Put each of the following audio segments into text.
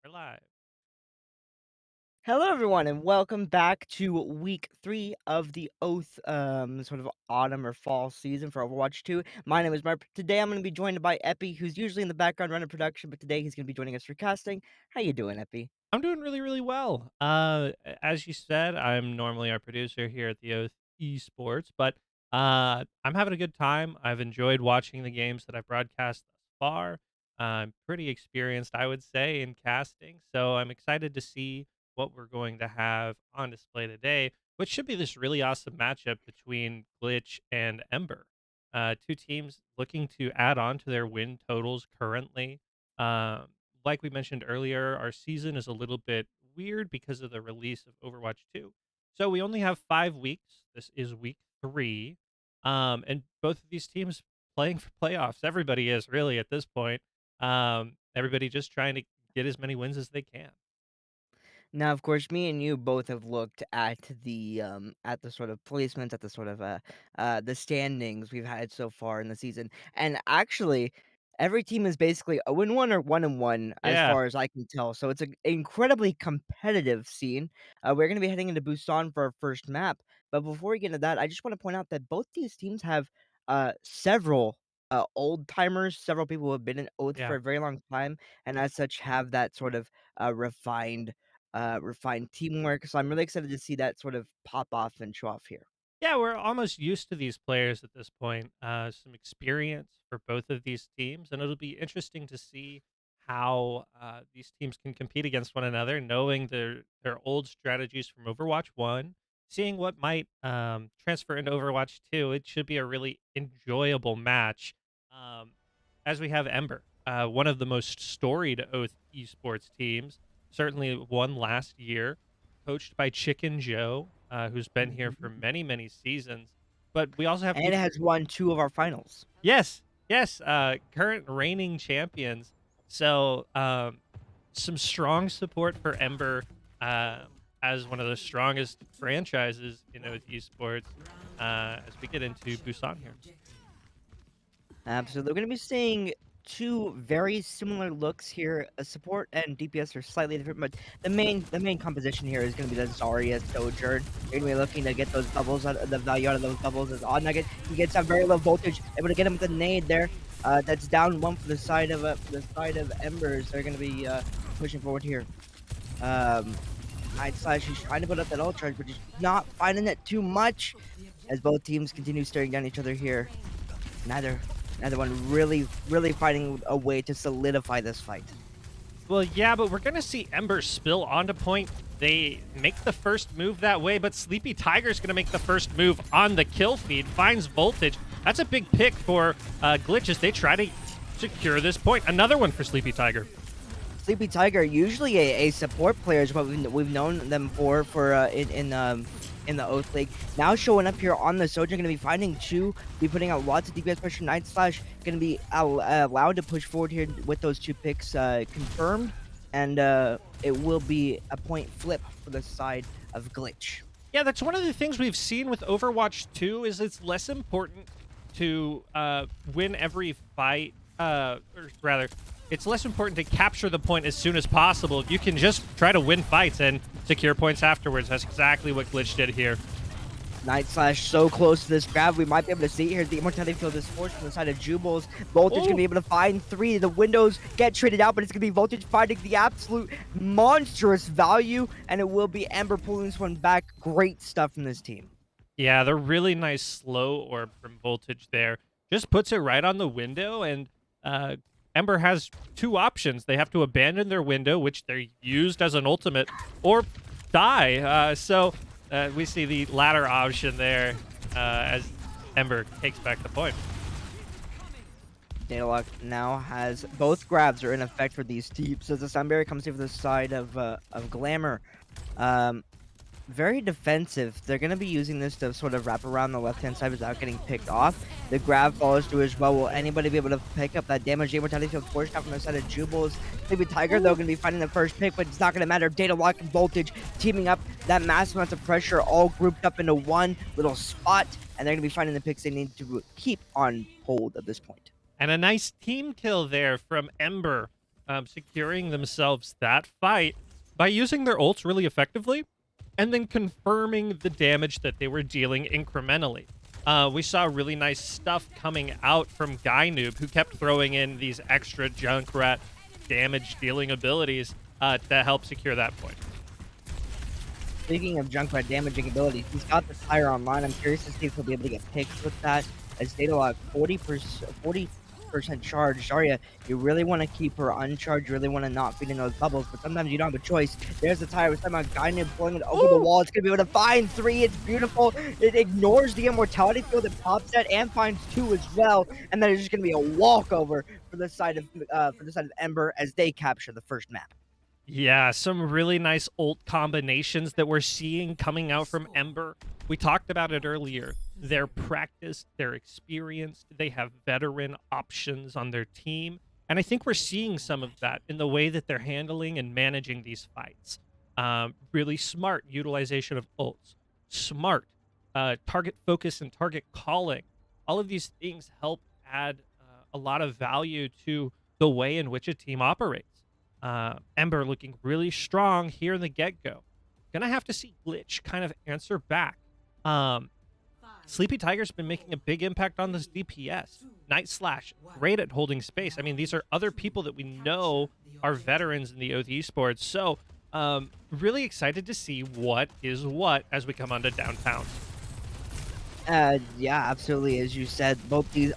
We're live. Hello, everyone, and welcome back to week 3 of the Oath, sort of autumn or fall season for Overwatch 2. My name is Mark. Today, I'm going to be joined by Epi, who's usually in the background running production, but today he's going to be joining us for casting. How you doing, Epi? I'm doing really, really well. As you said, I'm normally our producer here at the Oath Esports, but I'm having a good time. I've enjoyed watching the games that I've broadcast thus far. I'm pretty experienced, I would say, in casting, so I'm excited to see what we're going to have on display today, which should be this really awesome matchup between Glitch and Ember. Two teams looking to add on to their win totals currently. Um, like we mentioned earlier, our season is a little bit weird because of the release of Overwatch 2. So we only have 5 weeks. This is week 3. And both of these teams playing for playoffs. Everybody is really at this point. Everybody just trying to get as many wins as they can. Now, of course, me and you both have looked at the sort of placements, at the sort of the standings we've had so far in the season, and actually, every team is basically 0-1 or 1-1 as Yeah. far as I can tell, so it's an incredibly competitive scene. We're gonna be heading into Busan for our first map, but before we get into that, I just wanna point out that both these teams have, several, old-timers, several people who have been in Oath for Yeah. a very long time, and as such have that sort of, refined teamwork, so I'm really excited to see that sort of pop off and show off here. Yeah, we're almost used to these players at this point. Some experience for both of these teams, and it'll be interesting to see how these teams can compete against one another, knowing their old strategies from Overwatch One, seeing what might transfer into Overwatch Two. It should be a really enjoyable match. Um, as we have Ember, one of the most storied Oath esports teams, certainly won last year, coached by Chicken Joe, who's been here for many, many seasons. But we also have And it has won 2 of our finals. yes, yes, current reigning champions. So some strong support for Ember as one of the strongest franchises in OT Esports as we get into Busan here. Absolutely. We're gonna be seeing 2 very similar looks here. Support and DPS are slightly different, but the main composition here is gonna be the Zarya Sojourn. You're gonna be looking to get those bubbles out the value out of those bubbles as Odd Nugget. He gets that very low voltage, able to get him with a nade there. That's down one for the side of Embers. They're gonna be pushing forward here. Um, Night Slash, he's trying to put up that ult charge, but he's not finding it too much as both teams continue staring down each other here. Neither neither one really finding a way to solidify this fight. Well, yeah, but we're gonna see Ember spill onto point. They make the first move that way, but Sleepy Tiger's gonna make the first move on the kill feed, finds voltage. That's a big pick for Glitches. They try to secure this point. Another one for Sleepy Tiger. Sleepy Tiger, usually a support player is what we've known them for in the Oath League. Now showing up here on the Sojourn, going to be finding Chu, be putting out lots of DPS pressure. Night Slash going to be allowed to push forward here with those 2 picks confirmed, and it will be a point flip for the side of Glitch. Yeah, that's one of the things we've seen with Overwatch 2 is it's less important to win every fight, or rather, it's less important to capture the point as soon as possible. You can just try to win fights and secure points afterwards. That's exactly what Glitch did here. Night Slash so close to this grab. We might be able to see it here. The Immortality Field is forced from the side of Jubal's. Voltage gonna be able to find 3. The windows get traded out, but it's gonna be Voltage finding the absolute monstrous value, and it will be Ember pulling this one back. Great stuff from this team. Yeah, the really nice slow orb from Voltage there just puts it right on the window, and Ember has 2 options. They have to abandon their window, which they used as an ultimate, or die. We see the latter option there as Ember takes back the point. Datalock now has both grabs are in effect for these teams as the Sunberry comes in for the side of Glamour. Very defensive. They're going to be using this to sort of wrap around the left-hand side without getting picked off. The grab follows through as well. Will anybody be able to pick up that damage? Immortality Field forced out from the side of Jubal's. Sleepy Tiger, though, going to be finding the first pick, but it's not going to matter. Data Lock and Voltage teaming up. That massive amount of pressure all grouped up into one little spot, and they're going to be finding the picks they need to keep on hold at this point. And a nice team kill there from Ember, securing themselves that fight by using their ults really effectively and then confirming the damage that they were dealing incrementally. We saw really nice stuff coming out from Guy Noob, who kept throwing in these extra Junkrat damage-dealing abilities to help secure that point. Speaking of Junkrat damaging abilities, he's got the tire online. I'm curious to see if he'll be able to get picked with that. As Datalock, 40% charge. Zarya, you really want to keep her uncharged. You really want to not feed in those bubbles, but sometimes you don't have a choice. There's the tire. We're talking about Gaine pulling it over the wall. It's going to be able to find 3. It's beautiful. It ignores the Immortality Field. It pops that and finds 2 as well. And then it's just going to be a walkover for the side of Ember as they capture the first map. Yeah, some really nice ult combinations that we're seeing coming out from Ember. We talked about it earlier. They're practiced, they're experienced, they have veteran options on their team. And I think we're seeing some of that in the way that they're handling and managing these fights. Really smart utilization of ults, smart target focus and target calling. All of these things help add a lot of value to the way in which a team operates. Ember looking really strong here in the get go. Gonna have to see Glitch kind of answer back. Um, Sleepy Tiger's been making a big impact on this DPS. Night Slash, great at holding space. I mean, these are other people that we know are veterans in the Oath Esports. So, really excited to see what is what as we come onto downtown. Yeah, absolutely. As you said,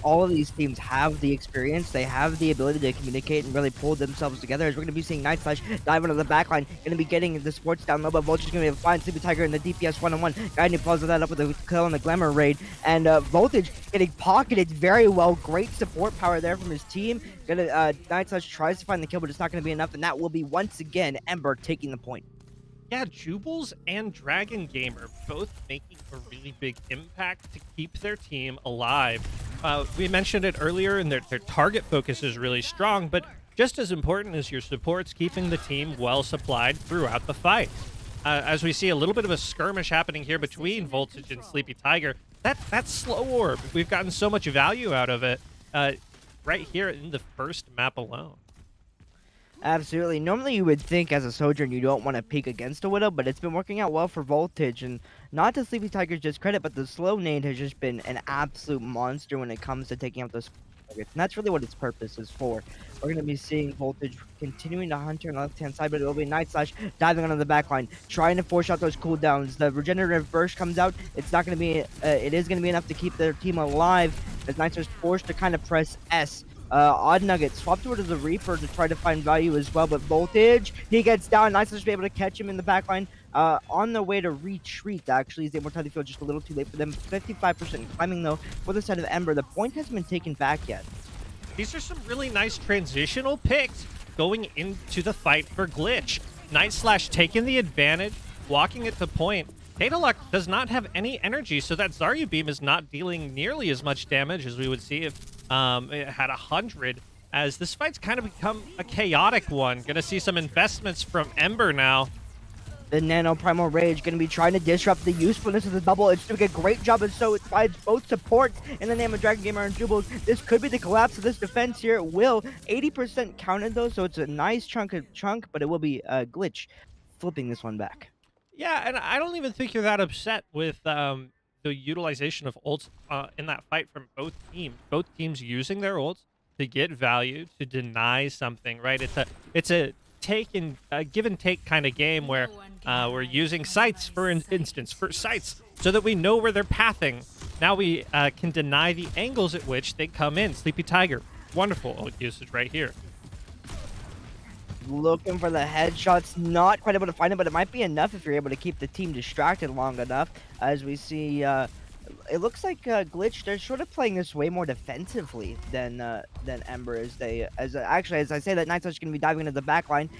all of these teams have the experience. They have the ability to communicate and really pull themselves together. As we're going to be seeing Night Slash dive into the backline, going to be getting the sports down low, but Voltage going to be able to find Sleepy Tiger in the DPS one-on-one. Guiding follows that up with a kill on the Glamour raid, and Voltage getting pocketed very well. Great support power there from his team. Night Slash tries to find the kill, but it's not going to be enough, and that will be once again Ember taking the point. Yeah, Jubals and Dragon Gamer both making a really big impact to keep their team alive. We mentioned it earlier, and their target focus is really strong, but just as important is your supports keeping the team well supplied throughout the fight. As we see a little bit of a skirmish happening here between Voltage and Sleepy Tiger, that slow orb, we've gotten so much value out of it right here in the first map alone. Absolutely. Normally, you would think as a Sojourn you don't want to peek against a Widow, but it's been working out well for Voltage. And not to Sleepy Tiger's discredit, but the slow nade has just been an absolute monster when it comes to taking out those targets. And that's really what its purpose is for. We're going to be seeing Voltage continuing to hunt her on the left-hand side, but it will be Night Slash diving onto the back line, trying to force out those cooldowns. The regenerative burst comes out. It's not going to be, it is going to be enough to keep their team alive as Night Slash forced to kind of press S. Odd Nugget swapped over to the Reaper to try to find value as well, but Voltage, he gets down. Nice to be able to catch him in the back line. On the way to retreat, actually, the immortality field just a little too late for them. 55% climbing, though, for the side of Ember. The point hasn't been taken back yet. These are some really nice transitional picks going into the fight for Glitch. Night Slash taking the advantage, walking it to point. Daedalus does not have any energy, so that Zarya Beam is not dealing nearly as much damage as we would see if it had 100. As this fight's kind of become a chaotic one. Gonna see some investments from Ember now. The Nano Primal Rage going to be trying to disrupt the usefulness of the bubble. It's doing a great job, and so it finds both supports in the name of Dragon Gamer and Jubals. This could be the collapse of this defense here. It will. 80% counted, though, so it's a nice chunk, but it will be a Glitch flipping this one back. Yeah, and I don't even think you're that upset with the utilization of ults in that fight from both teams. Both teams using their ults to get value, to deny something, right? It's a take and give and take kind of game where we're using sites, for instance, for sites, so that we know where they're pathing. Now we can deny the angles at which they come in. Sleepy Tiger, wonderful ult usage right here. Looking for the headshots, not quite able to find it, but it might be enough if you're able to keep the team distracted long enough. As we see, it looks like Glitch, they're sort of playing this way more defensively than Ember. Actually, as I say that, Night Slash is going to be diving into the back line,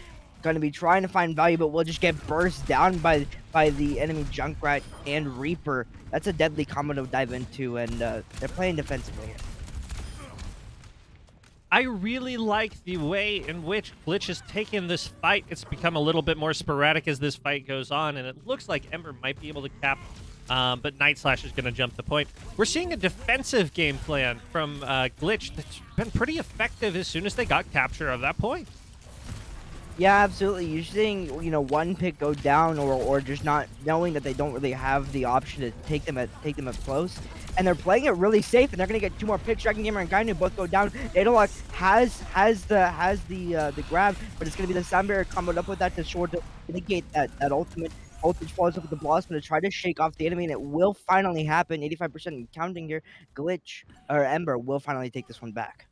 going to be trying to find value, but will just get burst down by the enemy Junkrat and Reaper. That's a deadly combo to dive into, and they're playing defensively here. I really like the way in which Glitch has taken this fight. It's become a little bit more sporadic as this fight goes on, and it looks like Ember might be able to cap, but Night Slash is going to jump the point. We're seeing a defensive game plan from Glitch that's been pretty effective as soon as they got capture of that point. Yeah, absolutely. You're seeing, one pick go down, or just not knowing that they don't really have the option to take them at close, and they're playing it really safe, and they're gonna get 2 more picks. Dragon Gamer and Gainu both go down. Daedalus has the grab, but it's gonna be the Sound Barrier comboed up with that to negate that ultimate. Voltage follows up with the Blossom to try to shake off the enemy, and it will finally happen. 85% counting here. Glitch or Ember will finally take this one back.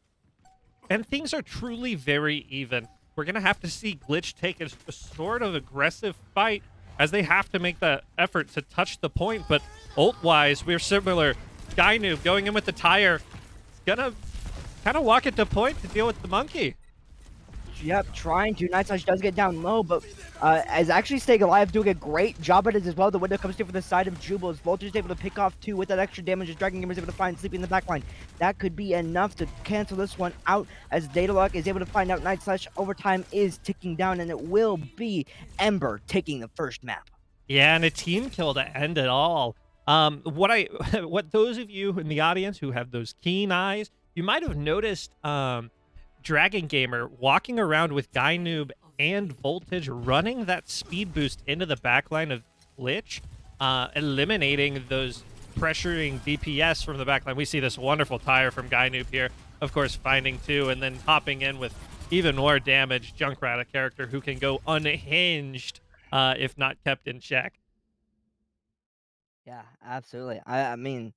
And things are truly very even. We're going to have to see Glitch take a sort of aggressive fight as they have to make the effort to touch the point. But ult-wise, we're similar. Gainu going in with the tire. Going to kind of walk it to point to deal with the monkey. Yep, trying to. Night Slash does get down low, but is actually staying alive, doing a great job at it as well. The window comes through for the side of Jubal. Voltage is able to pick off 2 with that extra damage as Dragon Gamer is able to find Sleepy in the backline. That could be enough to cancel this one out as Daedalus is able to find out Night Slash overtime is ticking down, and it will be Ember taking the first map. Yeah, and a team kill to end it all. What those of you in the audience who have those keen eyes, You might have noticed Dragon Gamer walking around with Guy Noob and Voltage running that speed boost into the backline of Glitch, eliminating those pressuring DPS from the backline. We see this wonderful tire from Guy Noob here, of course, finding two and then hopping in with even more damage. Junkrat, a character who can go unhinged if not kept in check. Yeah, absolutely. I mean,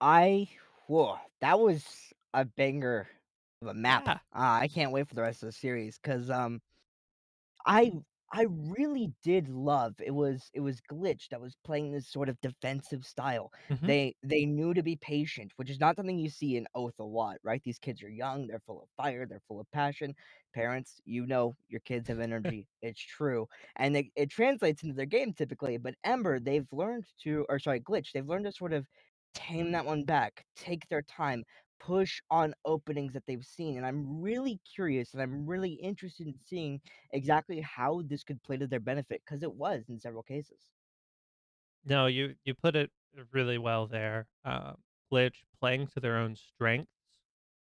I whoa, that was a banger of a map. Yeah. I can't wait for the rest of the series because I I really did love it was Glitch that was playing this sort of defensive style. Hmm. They knew to be patient, which is not something you see in Oath a lot, right? These kids are young, they're full of fire, they're full of passion. Parents, you know your kids have energy. It's true. And it translates into their game typically, but Ember, they've learned to or sorry, Glitch, they've learned to sort of tame that one back, take their time, push on openings that they've seen. And I'm really curious and I'm really interested in seeing exactly how this could play to their benefit, because it was in several cases. No, you put it really well there. Glitch playing to their own strengths,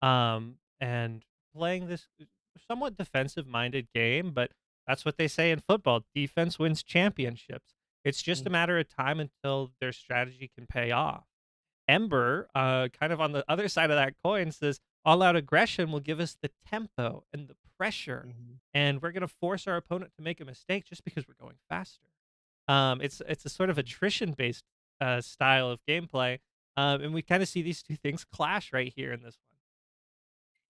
and playing this somewhat defensive-minded game, but that's what they say in football: defense wins championships. It's just a Mm, matter of time until their strategy can pay off. Ember, kind of on the other side of that coin, says all out aggression will give us the tempo and the pressure, mhm. and we're going to force our opponent to make a mistake just because we're going faster. It's a sort of attrition based style of gameplay, and we kind of see these two things clash right here in this one.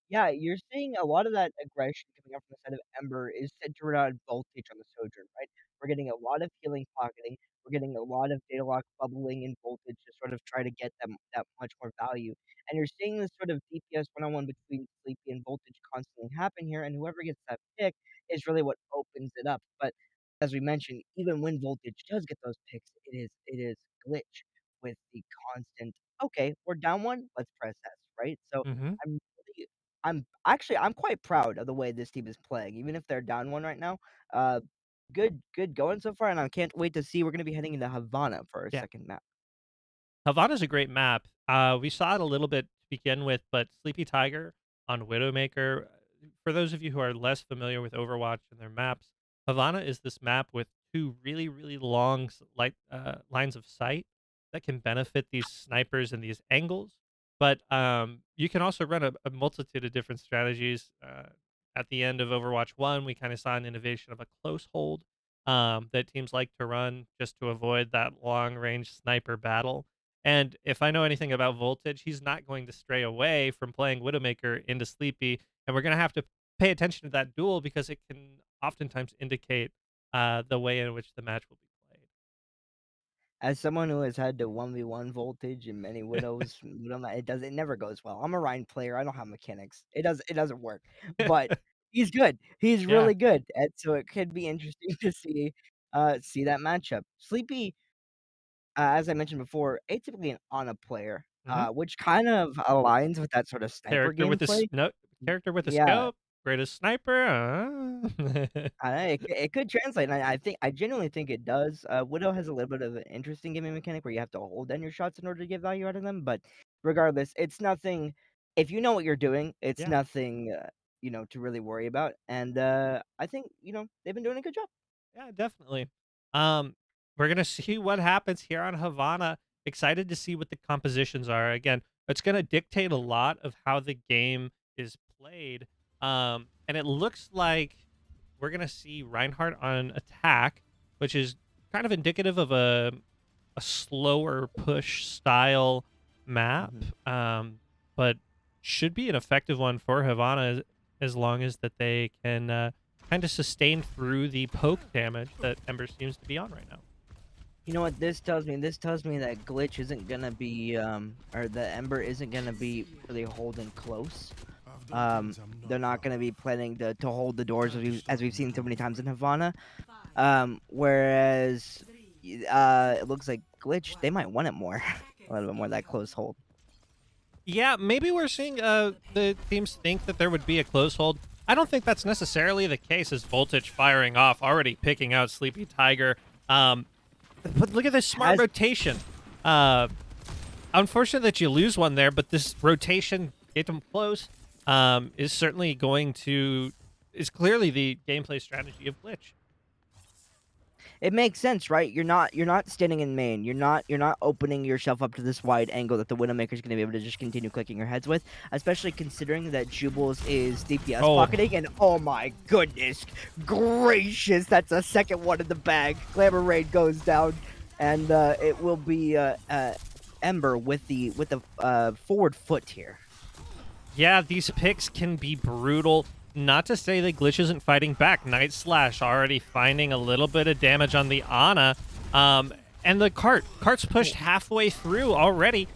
Yeah, you're seeing a lot of that aggression coming up from the side of Ember is centered around voltage on the Sojourn, right? We're getting a lot of healing pocketing. We're getting a lot of data lock bubbling in voltage to sort of try to get them that much more value. And you're seeing this sort of DPS one-on-one between Sleepy and Voltage constantly happen here, and whoever gets that pick is really what opens it up. But as we mentioned, even when Voltage does get those picks, it is Glitch with the constant, okay, we're down one, let's press S, right? So Hmm. I'm really I'm quite proud of the way this team is playing, even if they're down 1 right now. Uh, good going so far, and I can't wait to see we're gonna be heading into Havana for our Yeah. second map. Havana's a great map. We saw it a little bit to begin with, but Sleepy Tiger on Widowmaker. For those of you who are less familiar with Overwatch and their maps, Havana is this map with two really, really long lines of sight that can benefit these snipers in these angles. But you can also run a multitude of different strategies. At the end of Overwatch 1, we kind of saw an innovation of a close hold that teams like to run just to avoid that long range sniper battle. And if I know anything about Voltage, he's not going to stray away from playing Widowmaker into Sleepy, and we're going to have to pay attention to that duel because it can oftentimes indicate the way in which the match will be As someone who has had to 1v1 Voltage in many it never goes well. I'm a Rhine player, I don't have mechanics. It doesn't work, played. but he's good. He's Yeah. really good, and so it could be interesting to see that matchup. Sleepy, as I mentioned before, atypically an Ana player, Hmm. which kind of aligns with that sort of sniper Character with a gameplay. character with a Yeah, scope, greatest sniper. it could translate, and I genuinely think it does. Widow has a little bit of an interesting gaming mechanic where you have to hold down your shots in order to get value out of them, but regardless, it's nothing if you know what you're doing, it's Yeah. nothing, to really worry about, and, I think, they've been doing a good job. Yeah, definitely. Um, we're gonna see what happens here on Havana. Excited to see what the compositions are. Again, it's gonna dictate a lot of how the game is played. And it looks like we're gonna see Reinhardt on attack, which is kind of indicative of a slower push style map. Mhm. But should be an effective one for Havana as long as that they can kind of sustain through the poke damage that Ember seems to be on right now. You know what this tells me? This tells me that Glitch isn't gonna be, or the Ember isn't gonna be really holding close. They're not gonna be planning to hold the doors as we've seen so many times in Havana. Whereas, it looks like Glitch, they might want it more, a little bit more of that close hold. Yeah, maybe we're seeing the teams think that there would be a close hold. I don't think that's necessarily the case as Voltage firing off, already picking out Sleepy Tiger. But look at this smart Has rotation. Uh, unfortunate that you lose one there, but this rotation, get them close, is certainly going to is clearly the gameplay strategy of Glitch. It makes sense, right? You're not standing in main. You're not opening yourself up to this wide angle that the Widowmaker is going to be able to just continue clicking your heads with, especially considering that Jubal's is DPS Oh, pocketing, and oh my goodness gracious, that's a second one in the bag. Glamour Raid goes down, and it will be Ember with the forward foot here. yeah, these picks can be brutal. Not to say that Glitch isn't fighting back. Night Slash already finding a little bit of damage on the Ana. And the cart's pushed halfway through already,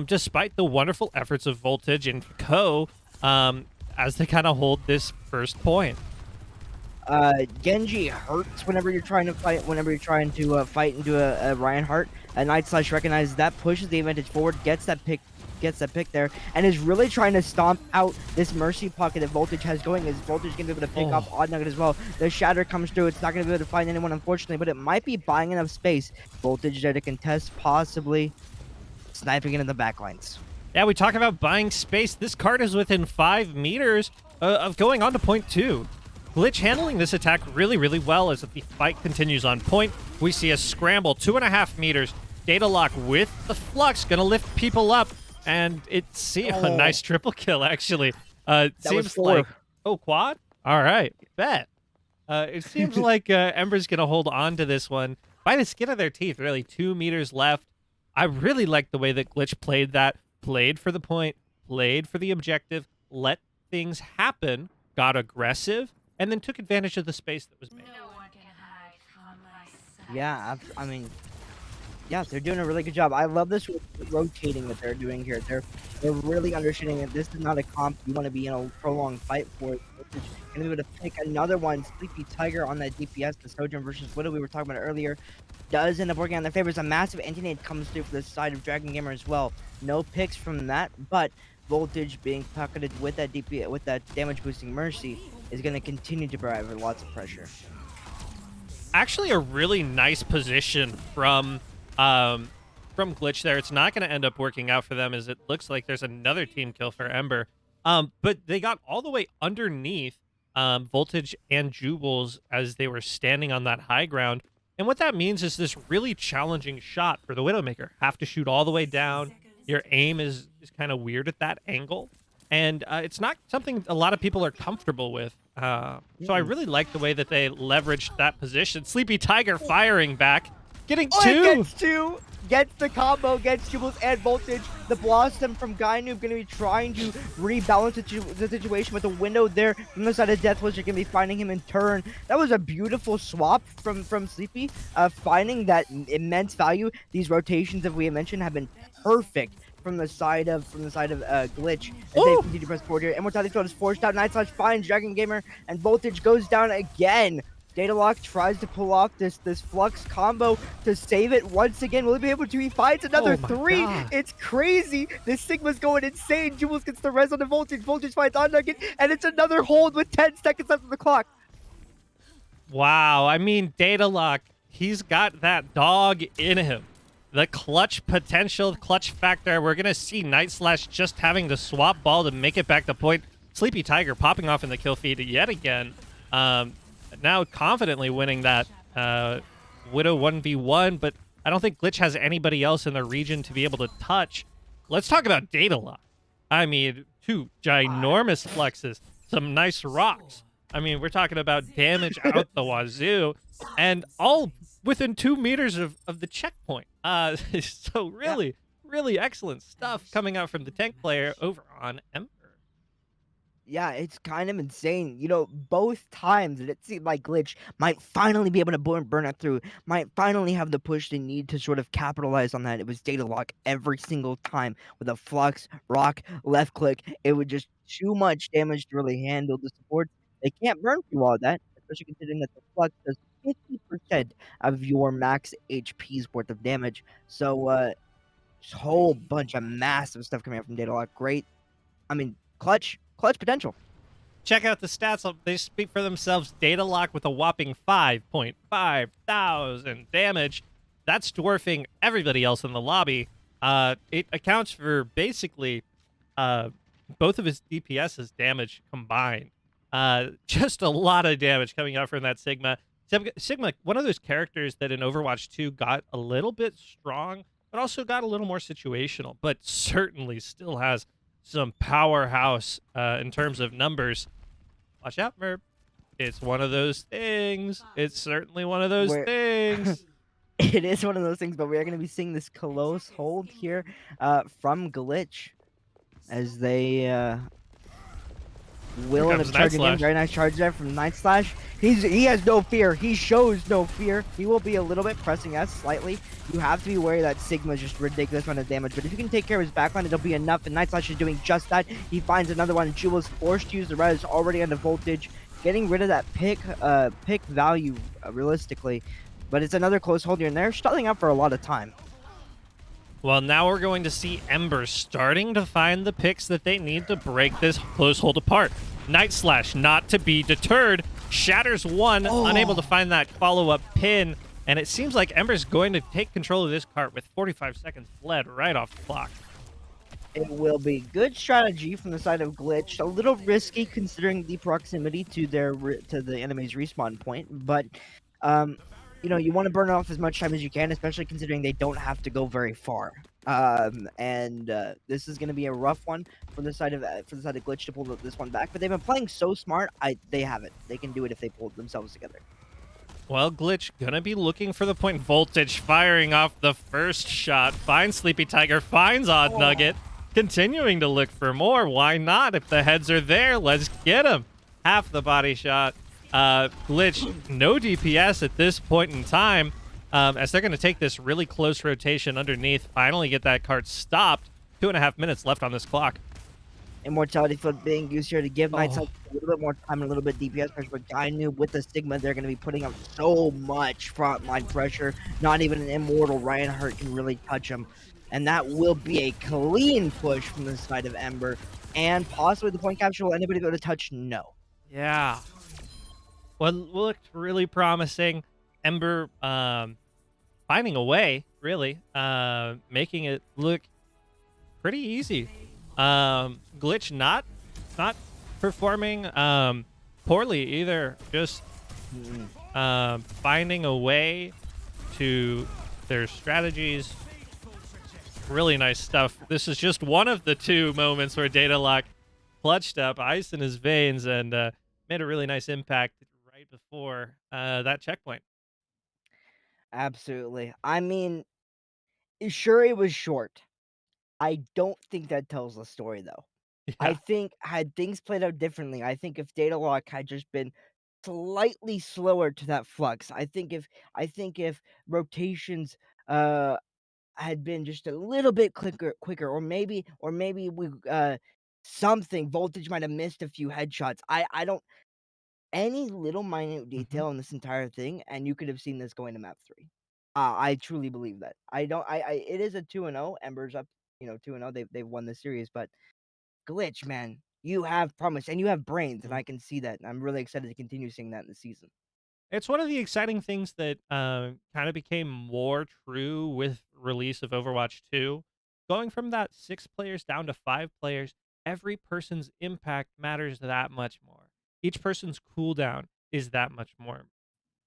despite the wonderful efforts of Voltage and Co. As they kind of hold this first point. Genji hurts whenever you're trying to fight. Whenever you're trying to fight into a Reinhardt, a Night Slash recognizes that, pushes the advantage forward, gets that pick there, and is really trying to stomp out this Mercy pocket that Voltage has going. Is Voltage gonna be able to pick off Odd Nugget as well? The Shatter comes through. It's not gonna be able to find anyone, unfortunately, but it might be buying enough space. Voltage there to contest, possibly sniping it in the backlines. Yeah, we talk about buying space. This cart is within 5 meters of going on to point 2. Glitch handling this attack really, really well as the fight continues on point. We see a scramble, 2.5 meters. Data lock with the flux, gonna lift people up, and it's a nice triple kill actually. It That was seems 4. like quad. All right, bet. It seems like Ember's gonna hold on to this one by the skin of their teeth. Really, 2 meters left. I really like the way that Glitch played that. Played for the point, played for the objective, let things happen, got aggressive, and then took advantage of the space that was made. Yeah, I mean, yeah, they're doing a really good job. I love this rotating that they're doing here. They're really understanding that this is not a comp you want to be in a prolonged fight for. Gonna be able to pick another one. Sleepy Tiger on that DPS, the Sojourn versus Widow we were talking about earlier, does end up working on their favors. A massive anti-nade comes through for the side of Dragon Gamer as well. No picks from that, but Voltage being pocketed with that DP with that damage boosting Mercy is going to continue to provide lots of pressure. Actually, a really nice position from Glitch there. It's not going to end up working out for them as it looks like there's another team kill for Ember. But they got all the way underneath Voltage and Jubals as they were standing on that high ground. And what that means is this really challenging shot for the Widowmaker. Have to shoot all the way down. Your aim is kind of weird at that angle. And it's not something a lot of people are comfortable with. So I really like the way that they leveraged that position. Sleepy Tiger firing back. Getting two. Gets two. Gets the combo, gets Jubals and Voltage. The Blossom from Gainoob going to be trying to rebalance the situation with a window there from the side of Death Wizard. Going to be finding him in turn. That was a beautiful swap from Sleepy, finding that immense value. These rotations that we have mentioned have been perfect from the side of Glitch as they continue to press forward here. Immortality Field is forced out. Night Slash finds Dragon Gamer, and Voltage goes down again. Datalock tries to pull off this flux combo to save it once again. Will he be able to? He finds another 3. God. It's crazy. This Sigma's going insane. Jubals gets the res on the Voltage. Voltage finds on Nugget, and it's another hold with 10 seconds left on the clock. Wow. I mean, Datalock, he's got that dog in him. The clutch potential, clutch factor. We're going to see Night Slash just having to swap ball to make it back to point. Sleepy Tiger popping off in the kill feed yet again. Now confidently winning that Widow 1v1, but I don't think Glitch has anybody else in the region to be able to touch. Let's talk about Datalock. I mean, 2 ginormous flexes, some nice rocks. I mean, we're talking about damage out the wazoo, and all within 2 meters of the checkpoint. So really, really excellent stuff coming out from the tank player over on Ember. Yeah, it's kind of insane. You know, both times that it seemed like Glitch might finally be able to burn it through, might finally have the push they need to sort of capitalize on that. It was Datalock every single time with a flux, rock, left click. It would just too much damage to really handle the support. They can't burn through all that, especially considering that the flux does 50% of your max HP's worth of damage. So, just a whole bunch of massive stuff coming out from Datalock. Great. I mean, clutch potential. Check out the stats. They speak for themselves. Datalock with a whopping 5.5 thousand damage. That's dwarfing everybody else in the lobby. It accounts for basically uh, both of his DPS's damage combined. Just a lot of damage coming out from that Sigma. Sigma, one of those characters that in Overwatch 2 got a little bit strong, but also got a little more situational, but certainly still has some powerhouse in terms of numbers. Watch out, Merp. It's one of those things. It's certainly one of those Where things. it is one of those things, but we are going to be seeing this close hold here from Glitch as they Here will end up comes Night charging in. Slash. Very nice charge there from Night Slash. He has no fear. He shows no fear. He will be a little bit pressing us slightly. You have to be wary that Sigma is just ridiculous amount of damage. But if you can take care of his backline, it'll be enough. And Night Slash is doing just that. He finds another one. Jewel is forced to use the res already under voltage, getting rid of that pick value realistically. But it's another close hold here, and they're stalling out for a lot of time. Well, now we're going to see Ember starting to find the picks that they need to break this close hold apart. Night Slash, not to be deterred, shatters one, unable to find that follow-up pin, and it seems like Ember's going to take control of this cart with 45 seconds bled right off the clock. It will be good strategy from the side of Glitch. A little risky considering the proximity to the enemy's respawn point, but you want to burn off as much time as you can, especially considering they don't have to go very far. And this is going to be a rough one for the side of Glitch to pull this one back. But they've been playing so smart. They have it. They can do it if they pull themselves together. Well, Glitch gonna be looking for the point voltage, firing off the first shot. Finds Sleepy Tiger, finds Odd Nugget, continuing to look for more. Why not? If the heads are there, let's get him. Half the body shot. Glitch, no DPS at this point in time, as they're gonna take this really close rotation underneath, finally get that cart stopped. 2.5 minutes left on this clock. Immortality Foot being used here to give Knights Oh. a little bit more time and a little bit DPS pressure, but Gainu with the Sigma, they're going to be putting up so much frontline pressure. Not even an immortal Reinhardt can really touch them. And that will be a clean push from the side of Ember. And possibly the point capture. Will anybody be able to touch? No. Yeah. What looked really promising. Ember finding a way, really, making it look pretty easy. Glitch not performing poorly either. Just finding a way to their strategies. Really nice stuff. This is just one of the two moments where Data Lock clutched up ice in his veins and made a really nice impact right before that checkpoint. Absolutely. I mean, sure, it was short. I don't think that tells the story, though. I Yeah. think had things played out differently, I think if Data Lock had just been slightly slower to that flux, I think if rotations had been just a little bit quicker, or maybe we something voltage might have missed a few headshots. I don't any little minute Mhm. detail in this entire thing, and you could have seen this going to map 3. I truly believe that. I don't I it is a 2-0. Ember's up, 2-0. They've won the series, but Glitch, man, you have promise and you have brains, and Mhm. I can see that. And I'm really excited to continue seeing that in the season. It's one of the exciting things that kind of became more true with release of Overwatch 2. Going from that 6 players down to 5 players, every person's impact matters that much more. Each person's cooldown is that much more.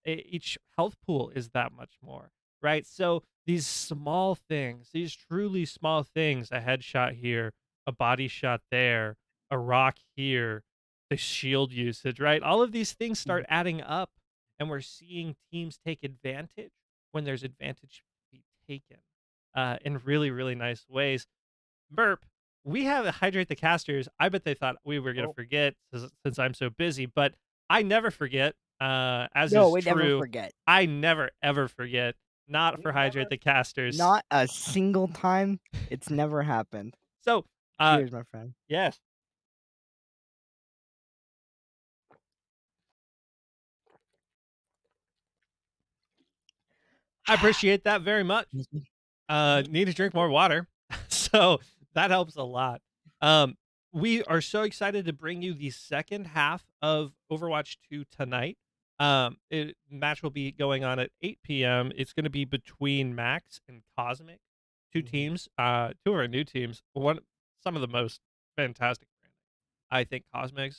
Each health pool is that much more, right? So these small things, these truly small things, a headshot here, a body shot there, a rock here, the shield usage, right? All of these things start Mhm. adding up, and we're seeing teams take advantage when there's advantage to be taken in really, really nice ways. Burp, we have Hydrate the Casters. I bet they thought we were going to Oh, forget since I'm so busy, but I never forget, as no, is we never true. forget. I never, ever forget. Not We for Hydrate never the Casters. Not a single time. It's never happened. So, uh, Cheers, my friend. yes, I appreciate that very much. Excuse me. Need to drink more water. So that helps a lot. Um, we are so excited to bring you the second half of Overwatch 2 tonight. Match will be going on at 8 p.m. It's going to be between Max and Cosmic, 2 Mhm. teams, 2 of our new teams, some of the most fantastic branding. I think Okay.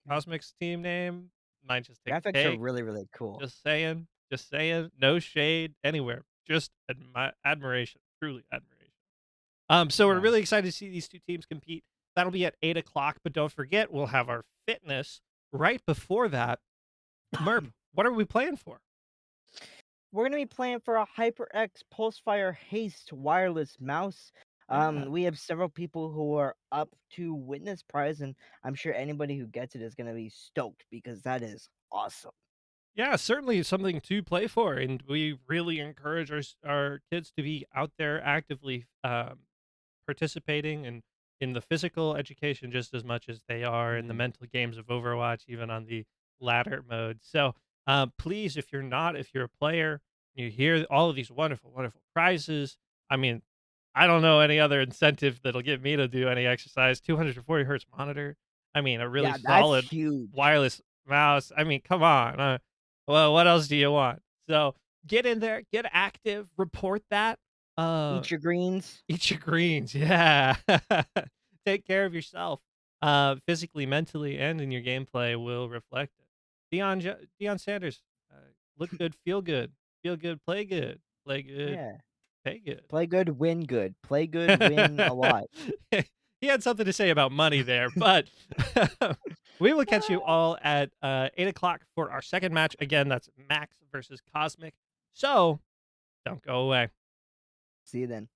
Cosmic's team name might just take the Graphics are cake. really, really cool. Just saying, no shade anywhere, just admiration, truly admiration. So we're Yeah. really excited to see these 2 teams compete. That'll be at 8 o'clock. But don't forget, we'll have our fitness right before that. Merp, what are we playing for? We're gonna be playing for a HyperX Pulsefire Haste wireless mouse. Yeah. We have several people who are up to win this prize, and I'm sure anybody who gets it is gonna be stoked because that is awesome. Yeah, certainly something to play for, and we really encourage our kids to be out there actively, participating in the physical education just as much as they are in the Mhm. mental games of Overwatch, even on the ladder mode. So, please, if you're a player, you hear all of these wonderful, wonderful prizes. I mean, I don't know any other incentive that'll get me to do any exercise. 240 hertz monitor. I mean, a really Yeah, that's solid huge. wireless mouse. I mean, come on. Well, what else do you want? So get in there, get active, report that. Uh, Eat your greens. Eat your greens, yeah. Take care of yourself, physically, mentally, and in your gameplay will reflect it. Deion Sanders, look good, feel good, play good, Yeah. pay good. Play good, win good. Play good, win a lot. He had something to say about money there, but we will catch you all at 8 o'clock for our second match. Again, that's Max versus Cosmic. So don't go away. See you then.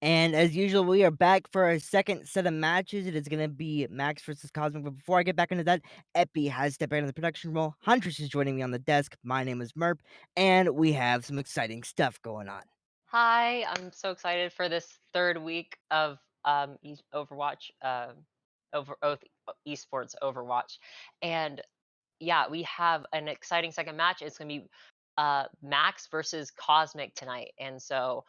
And as usual, we are back for our second set of matches. It is going to be Max versus Cosmic. But before I get back into that, Epi has stepped into the production role. Huntress is joining me on the desk. My name is Merp, and we have some exciting stuff going on. Hi, I'm so excited for this third week of Overwatch, Esports Overwatch, and yeah, we have an exciting second match. It's gonna be Max versus Cosmic tonight, and so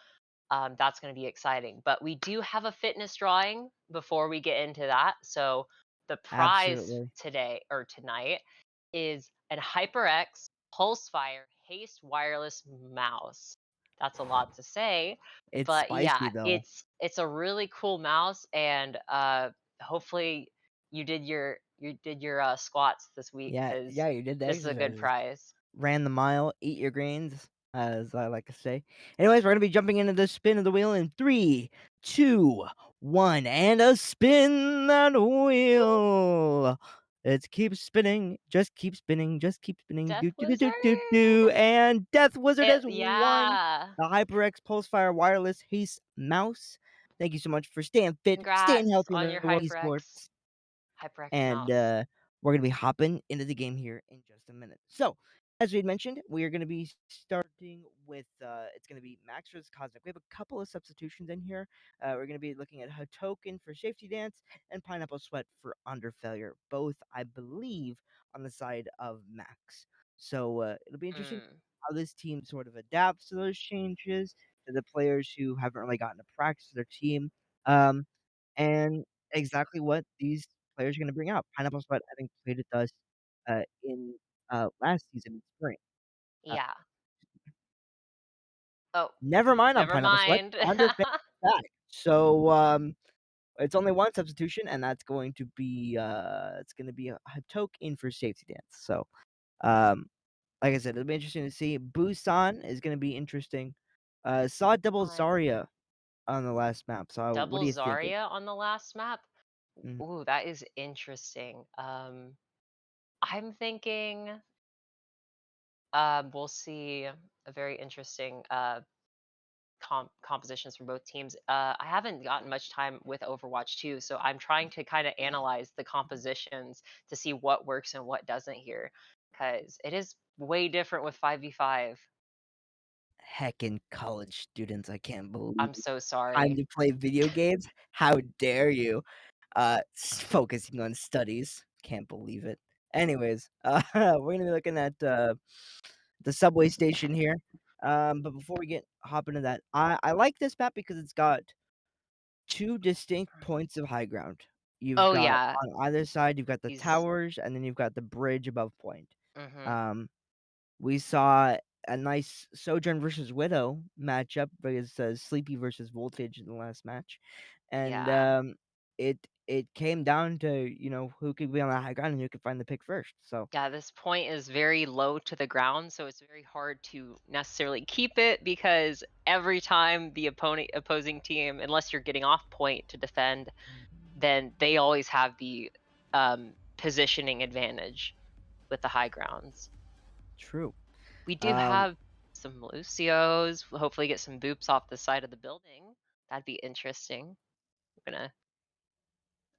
that's going to be exciting. But we do have a fitness drawing before we get into that. So the prize Absolutely. today or tonight is an HyperX Pulsefire Haste wireless mouse. That's a lot to say, It's but yeah, spicy, though. it's a really cool mouse, and hopefully you did your squats this week Yeah, because yeah, you did the this is a good exercises. prize. Ran the mile, eat your greens, as I like to say. Anyways, we're gonna be jumping into the spin of the wheel in three, two, one, and a spin that wheel. It keeps spinning, just keep spinning, just keep spinning. Death Do do do do do Wizard. do. And Death Wizard has won Yeah. the HyperX Pulsefire Wireless Haste Mouse. Thank you so much for staying fit, staying Congrats healthy in on the your world of HyperX esports, and mouse. we're gonna be hopping into the game here in just a minute. So, as we had mentioned, we are gonna be starting with it's gonna be Max vs Cosmic. We have a couple of substitutions in here. We're gonna be looking at Token for Safety Dance and Pineapple Sweat for Under Failure, both I believe on the side of Max. So it'll be interesting Mm, how this team sort of adapts to those changes, to the players who haven't really gotten to practice their team. Um, and exactly what these players are gonna bring out. Pineapple Sweat having played with us, in, last season in spring. Uh, yeah. Oh, never mind on never Pineapple Sweat, mind. Underfed back. So, it's only one substitution, and that's going to be, it's gonna be a Hatoke in for Safety Dance. So, um, like I said, it'll be interesting to see. Busan is gonna be interesting. Saw double On Zarya on the last map, so what double are you thinking? Zarya on the last map? Mhm. Ooh, that is interesting. I'm thinking we'll see a very interesting compositions from both teams. I haven't gotten much time with Overwatch 2, so I'm trying to kind of analyze the compositions to see what works and what doesn't here, because it is way different with 5v5. Heckin' college students, I can't believe I'm so time sorry. to play video games? How dare you? Focusing on studies. Can't believe it. Anyways, we're gonna be looking at, the subway station here. But before we hop into that, I like this map because it's got 2 distinct points of high ground. You've Oh got yeah, on either side, you've got the these. towers, and then you've got the bridge above point. Hmm. Um we saw a nice Sojourn versus Widow matchup because Sleepy versus Voltage in the last match, and Yeah, it came down to who could be on the high ground and who could find the pick first. So yeah. This point is very low to the ground, so it's very hard to necessarily keep it because every time the opposing team, unless you're getting off point to defend, then they always have the positioning advantage with the high grounds. true. We do Um, have some Lucios. We'll hopefully get some boops off the side of the building. That'd be interesting. We're gonna.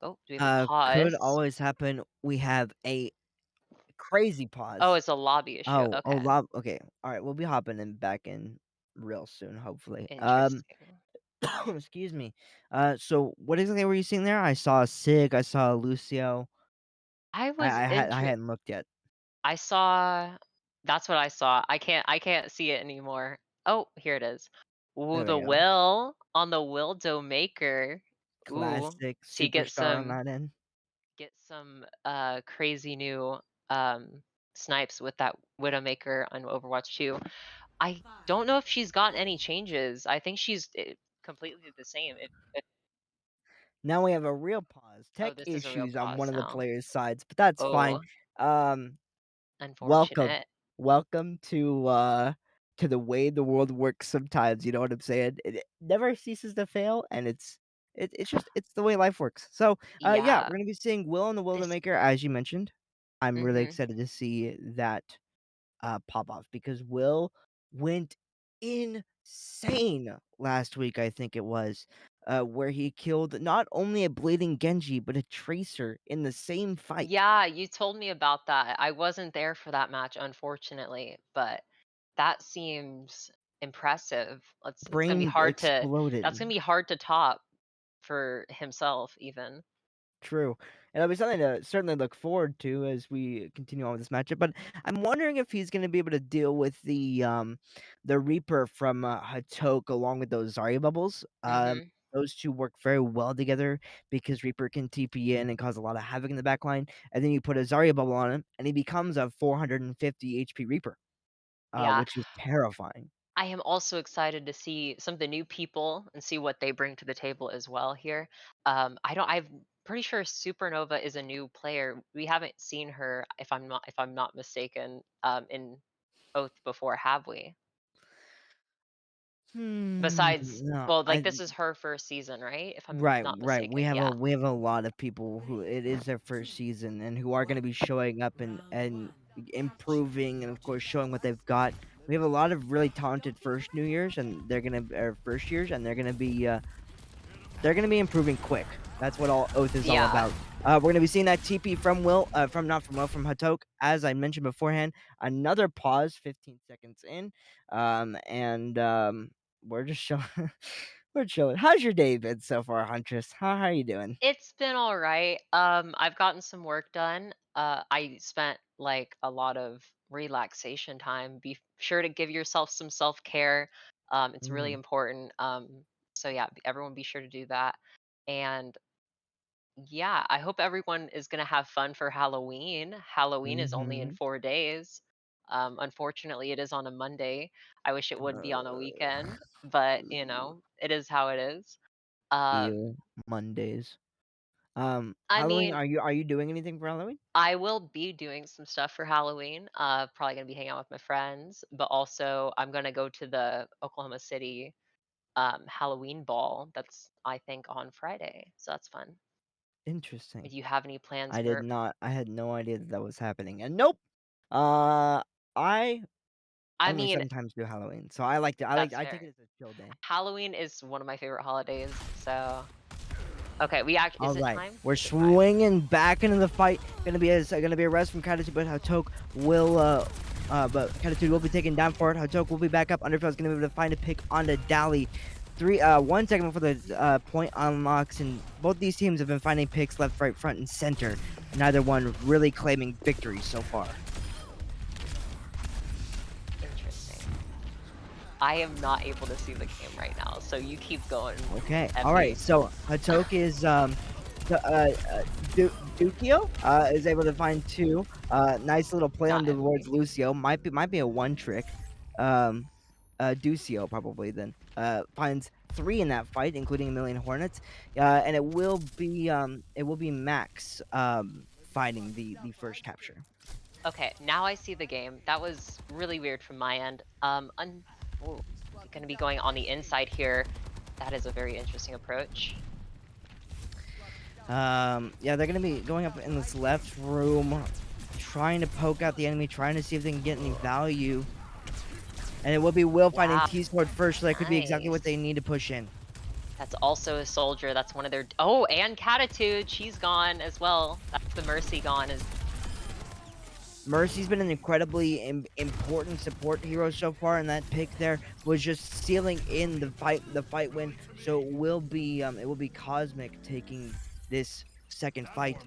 Oh, do we have a could pause? always happen. We have a crazy Oh, pause. it's a lobby issue. Oh, Okay, okay. All right, we'll be hopping in back in real soon, hopefully. interesting. Excuse me. So what exactly were you seeing there? I saw Sig, I saw Lucio. I was I inter hadn't looked yet. I saw that's what I saw. I can't see it anymore. Oh, here it is. Ooh, There the we go. will on the Wildo Maker. Ooh. Classic So you superstar on that end. get some crazy new snipes with that Widowmaker on Overwatch 2. I don't know if she's gotten any changes. I think she's completely the same. If Now we have a real pause. Oh, Tech this is a real issues on pause one of the now. players' sides, but that's fine. Oh, Um, welcome. unfortunate. Welcome to the way the world works sometimes, you know what I'm saying? It never ceases to fail, and it's just it's the way life works. So, yeah, Yeah. we're gonna be seeing Will and the This Wildermaker, as you mentioned. I'm really mhm. excited to see that pop off because Will went insane insane last week, I think it was, where he killed not only a bleeding Genji, but a Tracer in the same fight. Yeah, you told me about that. I wasn't there for that match, unfortunately, but that seems impressive. It's gonna be Brain hard to that's exploded. gonna be hard to top for himself even. True. And it'll be something to certainly look forward to as we continue on with this matchup. But I'm wondering if he's going to be able to deal with the Reaper from Hatok along with those Zarya bubbles. Mhm. Those two work very well together because Reaper can TP in and cause a lot of havoc in the backline. And then you put a Zarya bubble on him, and he becomes a 450 HP Reaper, Yeah. which is terrifying. I am also excited to see some of the new people and see what they bring to the table as well here. I'm pretty sure Supernova is a new player. We haven't seen her, if I'm not mistaken, in Oath before, have we? Besides, No, well, like I this is her first season, right? If I'm Right, not right. We mistaken. have a Yeah. we have a lot of people who it is their first season and who are going to be showing up and improving and of course showing what they've got. We have a lot of really talented first New Years and they're going to first years and they're going to be improving quick. That's what all Oath is all Yeah. about. We're going to be seeing that TP from Will, from not from Will, from Hatok. As I mentioned beforehand, another pause, 15 seconds in, and we're just showing, we're chilling. How's your day been so far, Huntress? How are you doing? It's been all right. I've gotten some work done. I spent like a lot of relaxation time. Be sure to give yourself some self-care. It's really Mhm, important. So yeah, everyone be sure to do that. And yeah, I hope everyone is gonna have fun for Halloween. Halloween is only in mhm. 4 days. Unfortunately, it is on a Monday. I wish it would be on a Uh, weekend, but it is how it is. Um, Ew, Mondays. I Halloween. mean, Are you doing anything for Halloween? I will be doing some stuff for Halloween. Probably gonna be hanging out with my friends, but also I'm gonna go to the Oklahoma City Halloween ball. That's I think on Friday, so that's fun. Interesting. Do you have any plans I did for? not. I had no idea that that was happening. And nope. Uh, I I only mean, sometimes do Halloween, so I like to that's I take it fair. as a chill day. Halloween is one of my favorite holidays. So okay, we act. Is it Alright, time? we're Is it time? swinging back into the fight. Gonna be a rest from Katatu, but Hatok will but Katatu will be taken down for it. Hatok will be back up. Underfell's gonna be able to find a pick onto Dally. 1 second before the point unlocks, and both these teams have been finding picks left, right, front, and center. Neither one really claiming victory so far. Interesting. I am not able to see the game right now, so you keep going, Okay. All right. Epi. So Hatok is Dukio is able to find two. Nice little play on Not the towards Epi. Lucio. Might be a one trick. Um, Ducio probably then finds three in that fight, including a million hornets. And it will be Max finding the first capture. Okay, now I see the game. That was really weird from my end. Oh, gonna be going on the inside here. That is a very interesting approach. Yeah, they're gonna be going up in this left room, trying to poke out the enemy, trying to see if they can get any value. And it will be Will finding Wow, T-Sword first, so that could be exactly what they nice. need to push in. That's also a soldier. That's one of their. Oh, and Catitude. She's gone as well. That's the Mercy gone. Is Mercy's been an incredibly important support hero so far, and that pick there was just sealing in the fight win. So it will be Cosmic taking this second fight.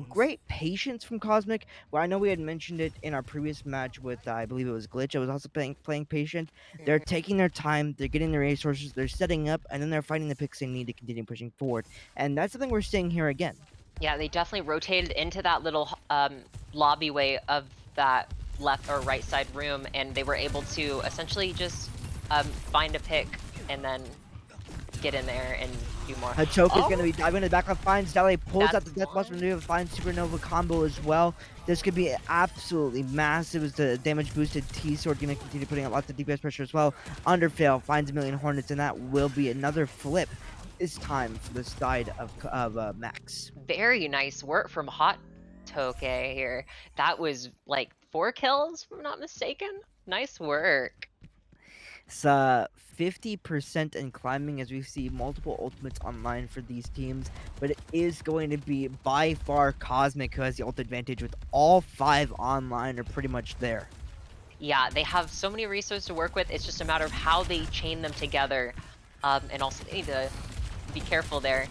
Great patience from Cosmic. Well, I know we had mentioned it in our previous match with I believe it was Glitch. I was also playing patient. They're Mhm. taking their time. They're getting their resources. They're setting up, and then they're finding the picks they need to continue pushing forward. And that's something we're seeing here again. Yeah, they definitely rotated into that little lobby way of that left or right side room, and they were able to essentially just find a pick and then get in there and do more. Hachoke is going to Oh, be diving into the back left, finds Dele, pulls out that's the Death Blast from one. the finds Supernova combo as well. This could be absolutely massive as the damage boosted T-Sword going to continue putting out lots of DPS pressure as well. Underfail finds a million Hornets, and that will be another flip this time for the side of Max. Very nice work from Hot Toke here. That was like 4 kills, if I'm not mistaken. Nice work. It's 50% in climbing as we see multiple ultimates online for these teams, but it is going to be by far Cosmic who has the ult advantage with all 5 online are pretty much there. Yeah, they have so many resources to work with. It's just a matter of how they chain them together. And also they need to be careful there.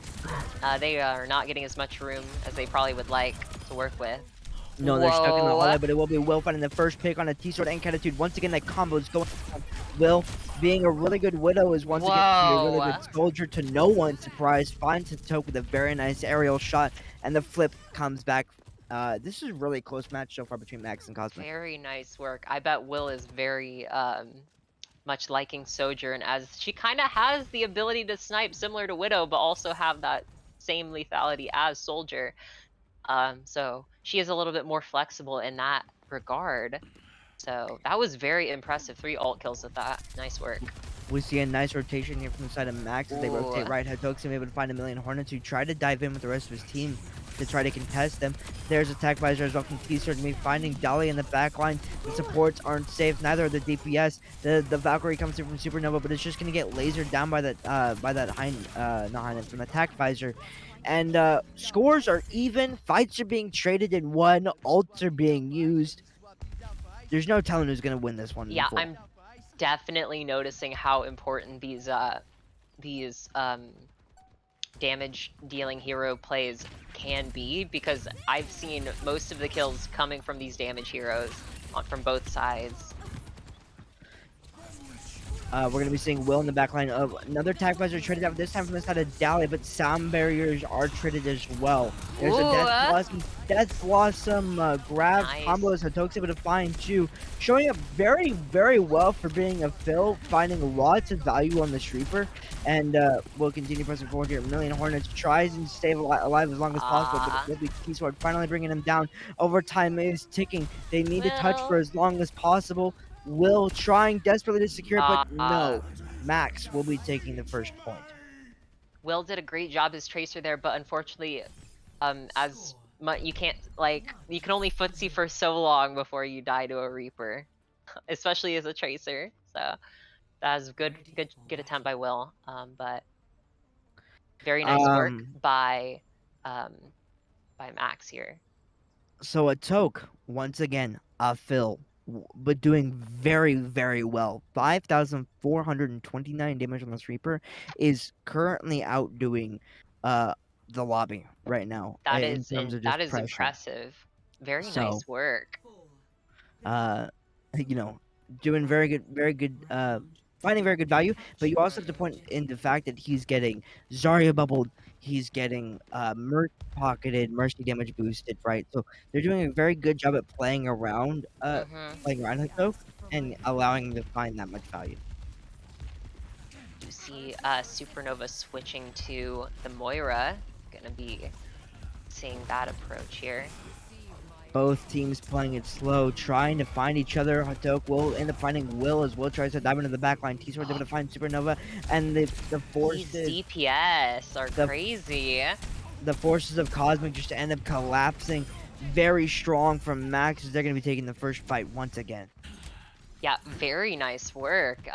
They are not getting as much room as they probably would like to work with. No, they're stuck in the Whoa. hallway, but it will be Will finding the first pick on a T-Sword and Catitude. Once again, that combo is going on. Will, being a really good Widow, is once again going to be a really Whoa. good Soldier to no one's surprise. Finds a Toke with a very nice aerial shot, and the flip comes back. This is a really close match so far between Max and Cosmic. Very nice work. I bet Will is very much liking Sojourn, as she kind of has the ability to snipe similar to Widow, but also have that same lethality as Soldier. So she is a little bit more flexible in that regard. So that was very impressive. 3 ult kills with that. Nice work. We see a nice rotation here from the side of Max as they Ooh. rotate right. Toke's gonna be able to find a million Hornets who try to dive in with the rest of his team to try to contest them. There's attack visor as well from T-Sword to me finding Dolly in the back line. The supports aren't safe, neither are the DPS. The Valkyrie comes in from Supernova, but it's just gonna get lasered down by that from attack visor. And scores are even, fights are being traded in one, ults are being used. There's no telling who's gonna win this one in Yeah, full. I'm definitely noticing how important these damage dealing hero plays can be, because I've seen most of the kills coming from these damage heroes from both sides. We're going to be seeing Will in the back line of another attack visor traded out, this time from the side of Dally, but sound barriers are traded as well. There's a Ooh, Death Blossom grab nice. combo as Hatoke's able to find two, showing up very, very well for being a Phil, finding lots of value on this Reaper, and will continue pressing forward here. Million Hornets tries and stay alive as long as possible, but it will be T-Sword finally bringing him down. Overtime is ticking. They need to touch for Will. as long as possible. Will trying desperately to secure it, but no. Max will be taking the first point. Will did a great job as Tracer there, but unfortunately, as you can't, like, you can only footsie for so long before you die to a Reaper, especially as a Tracer. So that was good attempt by Will. But very nice work Um, um, by Max here. so a Toke, once again, a Phil, but doing very, very well. 5,429 damage on this Reaper is currently outdoing the lobby right now in terms of That just is pressure. impressive. Very So, nice work. uh, you know, doing very good, finding very good value. But you also have to point in the fact that he's getting Zarya bubbled, he's getting Mercy pocketed, Mercy damage boosted, right? So they're doing a very good job at playing around with Hook and allowing him to find that much value. You see Supernova switching to the Moira. Gonna be seeing that approach here. Both teams playing it slow, trying to find each other. Hatok will end up finding Will as Will tries to dive into the back line. T-Sword's able to find Supernova, and the These forces DPS are the crazy. the forces of Cosmic just end up collapsing. Very strong from Max as they're going to be taking the first fight once again. Yeah, very nice work.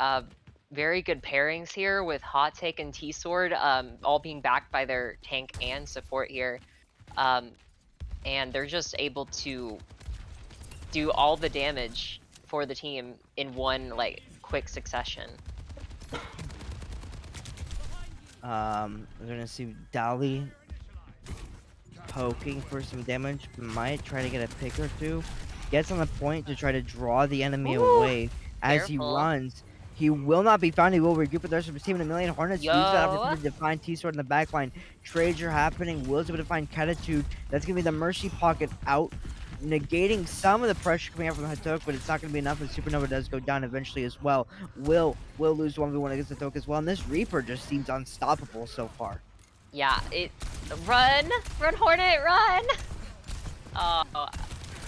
Very good pairings here with Hot Take and T-Sword, all being backed by their tank and support here. And they're just able to do all the damage for the team in one, like, quick succession. We're going to see Dali poking for some damage. Might try to get a pick or two. Gets on the point to try to draw the enemy Ooh, away. As he careful. runs, he will not be found. He will regroup with the rest of his team. And a million Hornets use that Yo. opportunity to find T-Sword in the backline. Trades are happening. Will's able to find Catitude. That's going to be the Mercy Pocket out, negating some of the pressure coming out from Hatok, but it's not going to be enough as Supernova does go down eventually as well. Will lose 1v1 against Hatok as well. And this Reaper just seems unstoppable so far. Yeah, run, Hornet, run. Oh,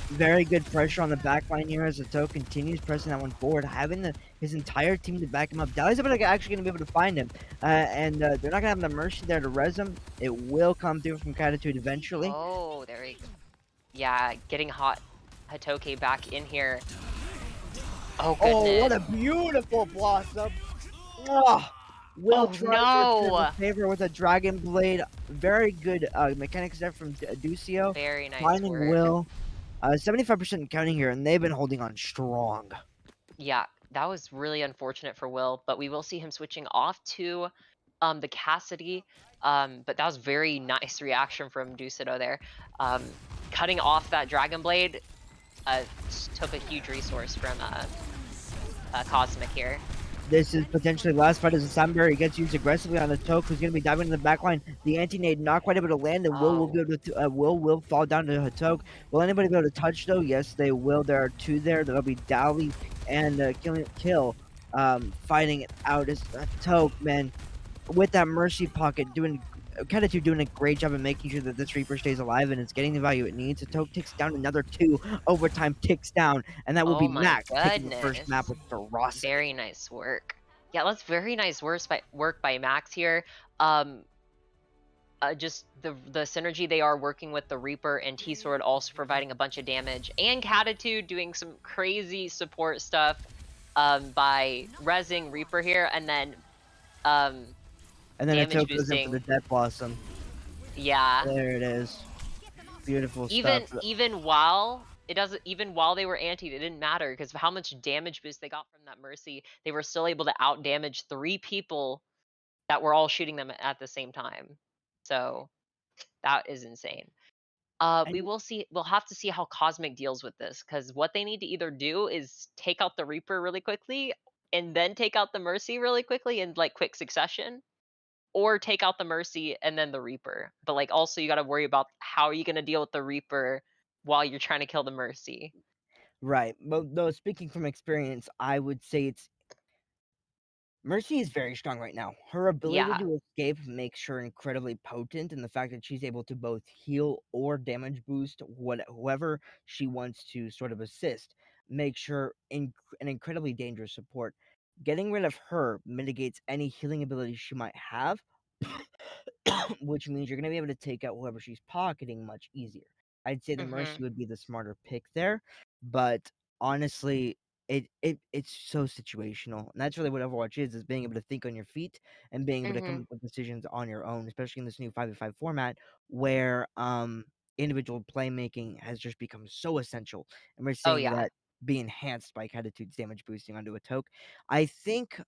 Very good pressure on the back line here as Hatok continues pressing that one forward, having his entire team to back him up. Dali's actually going to be able to find him, and they're not going to have the Mercy there to res him. It will come through from Catitude eventually. oh, there we go. Yeah, getting Hot Hatoke back in here. Oh Oh, what goodness. a beautiful blossom. Oh, Will Oh tries to return the no. favor with a Dragon Blade. Very good mechanics there from Ducio. Very nice Finding work. Will. 75% counting here, and they've been holding on strong. Yeah, that was really unfortunate for Will, but we will see him switching off to the Cassidy. But that was very nice reaction from Ducido there. Um, Cutting off that Dragon Blade took a huge resource from Cosmic here. This is potentially the last fight as a Sunbury. He gets used aggressively on the Toke, who's going to be diving in the back line. The anti-nade not quite able to land, and Will be Oh, able to will fall down to Hatok. Will anybody be able to touch though? Yes, they will. There are two there. That'll be Dali and Kill fighting it out as Hatok, man, with that Mercy pocket doing kind of doing a great job of making sure that this Reaper stays alive and it's getting the value it needs. Hatok takes down another two. Overtime ticks down, and that will be oh my Max taking the first map goodness. with ferocity. Very nice work. Yeah, that's very nice work by Max here. Um, just the synergy they are working with the Reaper and T Sword also providing a bunch of damage, and Catitude doing some crazy support stuff by rezzing Reaper here, and then um, And then damage Hatok goes in for the boosting. Death Blossom. Yeah, There it is. Beautiful stuff. even while they were antied, it didn't matter because of how much damage boost they got from that Mercy. They were still able to out damage 3 people that were all shooting them at the same time. So that is insane. And We'll have to see how Cosmic deals with this, because what they need to either do is take out the Reaper really quickly, and then take out the Mercy really quickly in like quick succession, or take out the Mercy and then the Reaper. But like also you got to worry about how are you going to deal with the Reaper while you're trying to kill the Mercy. right. But though speaking from experience, I would say it's Mercy is very strong right now. Her ability Yeah. to escape makes her incredibly potent, and the fact that she's able to both heal or damage boost whoever she wants to sort of assist makes her an incredibly dangerous support. Getting rid of her mitigates any healing ability she might have, which means you're going to be able to take out whoever she's pocketing much easier. I'd say the Mercy Mhm. would be the smarter pick there, but honestly, it's so situational, and that's really what Overwatch is being able to think on your feet and being able to come Mhm. up with decisions on your own, especially in this new 5v5 format where individual playmaking has just become so essential, and we're Oh seeing yeah. that be enhanced by Catitude's damage boosting onto a toke. I think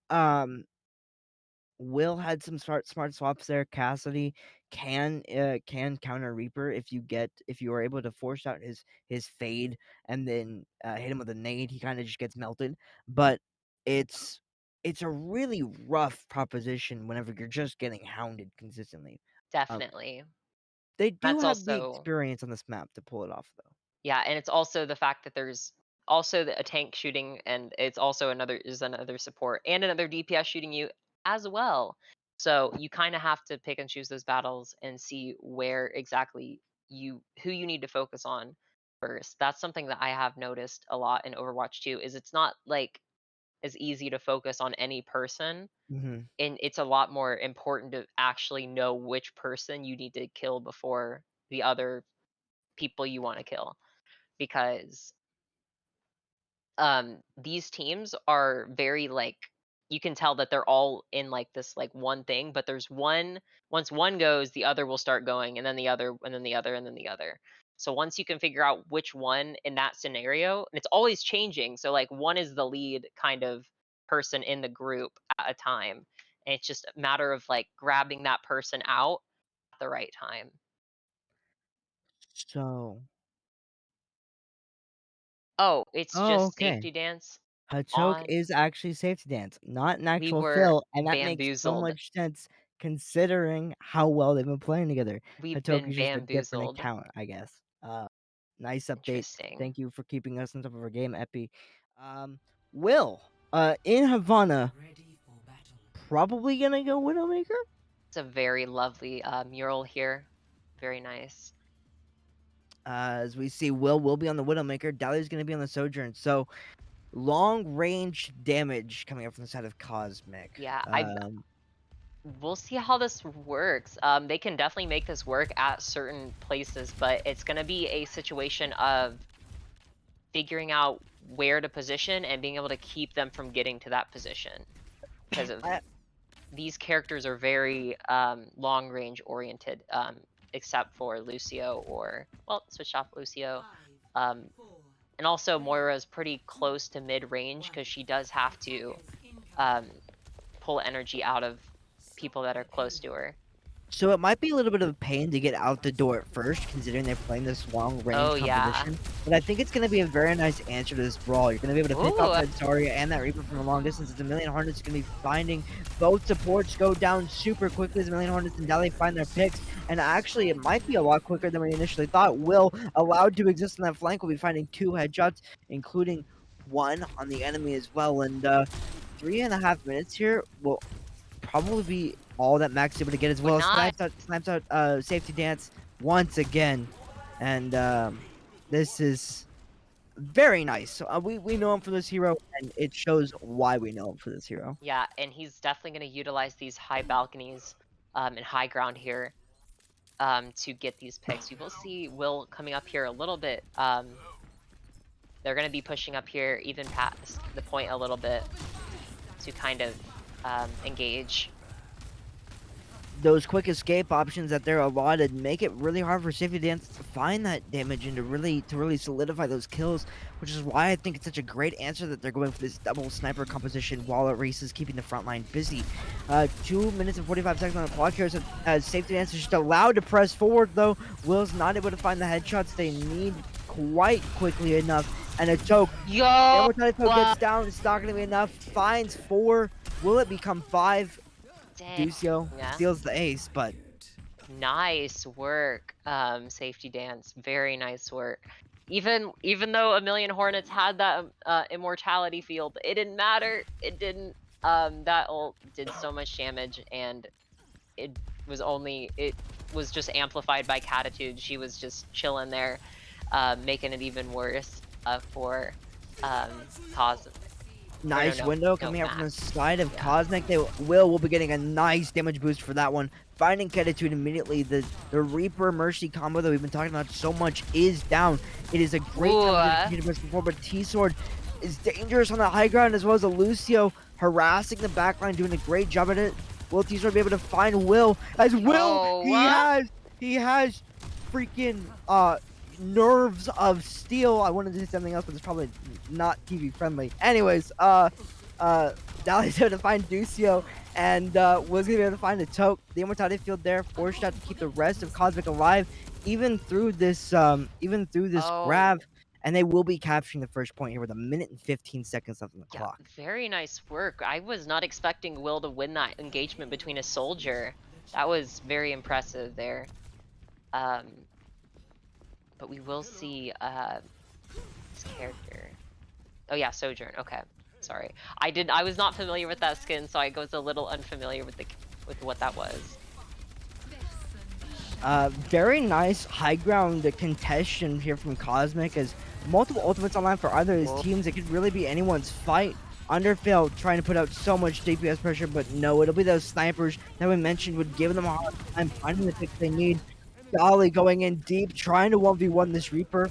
Will had some smart swaps there. Cassidy can counter Reaper if you are able to force out his fade and then hit him with a nade. He kind of just gets melted. But it's it's a really rough proposition whenever you're just getting hounded consistently. Um, Definitely. they do That's have the also. experience on this map to pull it off though. Yeah, and it's also the fact that there's also a tank shooting, and it's also another support and another DPS shooting you as well. So you kind of have to pick and choose those battles and see where exactly who you need to focus on first. That's something that I have noticed a lot in Overwatch 2 is it's not like as easy to focus on any person, Hmm. and it's a lot more important to actually know which person you need to kill before the other people you want to kill, because these teams are very like, you can tell that they're all in like this like one thing, but there's one, once one goes the other will start going, and then the other, and then the other, and then the other. So once you can figure out which one in that scenario, and it's always changing, so like one is the lead kind of person in the group at a time, and it's just a matter of like grabbing that person out at the right time. So, Oh, it's oh, just okay. safety dance Hachoke on. is actually safety dance, not an We actual were fill, and that makes so bamboozled. much sense considering how well they've been playing together. We've Hachoke been is just a different bamboozled. account, I guess. Nice update. Interesting. Thank you for keeping us on top of our game, Epi. Um, Will, in Havana, probably gonna go Widowmaker. It's a very lovely mural here. Very nice. As we see, will be on the Widowmaker. Dahlia's gonna be on the Sojourn. So long range damage coming up from the side of Cosmic. Yeah, I we'll see how this works. They can definitely make this work at certain places, but it's gonna be a situation of figuring out where to position and being able to keep them from getting to that position because of I these characters are very long range oriented, except for Lucio or well, switched off Lucio. Um, and also Moira's pretty close to mid range because she does have to um, pull energy out of people that are close to her. So it might be a little bit of a pain to get out the door at first, considering they're playing this long-range Oh yeah. composition. But I think it's going to be a very nice answer to this brawl. You're going to be able to pick off Ooh. that Zarya and that Reaper from a long distance. As a Million Hornets going to be finding both supports go down super quickly as a Million Hornets and Dali find their picks. And actually, it might be a lot quicker than we initially thought. Will, allowed to exist on that flank, will be finding 2 headshots, including 1 on the enemy as well. And 3.5 minutes here will probably be all that Max is able to get as Would well. not. Snipes out safety dance once again. And this is very nice. So, we know him for this hero, and it shows why we know him for this hero. Yeah, and he's definitely going to utilize these high balconies and high ground here to get these picks. We will see Will coming up here a little bit. They're going to be pushing up here even past the point a little bit to kind of engage. Those quick escape options that they're allotted make it really hard for Safety Dance to find that damage and to really solidify those kills, which is why I think it's such a great answer that they're going for this double sniper composition while Reese is keeping the front line busy. 2 minutes and 45 seconds on the clock here as Safety Dance is just allowed to press forward, though. Will's not able to find the headshots they need quite quickly enough, and a choke. Yo! Immortality Choke gets down, it's not going to be enough, finds 4. Will it become 5? Dang. Ducio Yeah. steals the ace, but Nice work, Safety Dance. Very nice work. Even though a Million Hornets had that immortality field, it didn't matter. It didn't. That ult did so much damage, and it was just amplified by Catitude. She was just chilling there, making it even worse for Cos. nice no, window no, coming out from the Max. side of Yeah. Cosmic. They will be getting a nice damage boost for that one. Finding Catitude immediately. The Reaper Mercy combo that we've been talking about so much is down. It is a great time to continue to press before, but T-Sword is dangerous on the high ground as well as a Lucio harassing the backline, doing a great job at it. Will T-Sword be able to find Will? As Will, Oh, he has freaking nerves of steel. I wanted to say something else, but it's probably not TV friendly. Anyways, Dali's able to find Ducio, and was gonna be able to find a toke. The immortality field there, forced out to keep the rest of Cosmic alive, even through this Oh. grab. And they will be capturing the first point here with 1 minute and 15 seconds left on the Yeah, clock. very nice work. I was not expecting Will to win that engagement between a soldier. That was very impressive there. But we will see this character. Oh yeah, Sojourn. Okay, sorry. I was not familiar with that skin, so I was a little unfamiliar with what that was. Very nice high ground contestation here from Cosmic, as multiple ultimates online for either of his teams. It could really be anyone's fight. Underfail trying to put out so much DPS pressure, but no, it'll be those snipers that we mentioned would give them a hard time finding the picks they need. Dolly going in deep, trying to 1v1 this Reaper.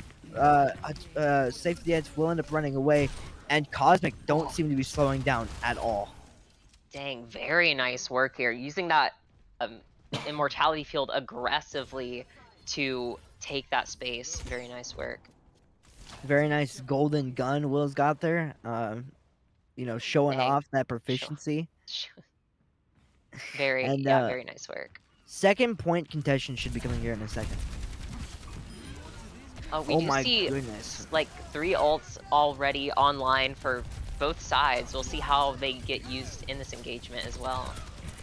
Safety Edge will end up running away, and Cosmic don't seem to be slowing down at all. Dang, very nice work here. Using that immortality field aggressively to take that space. Very nice work. Very nice golden gun Will's got there. You know, showing Dang. off that proficiency. Very, And yeah, very nice work. second point contention should be coming here in a second. We Oh do my see goodness. like 3 ults already online for both sides. We'll see how they get used in this engagement as well.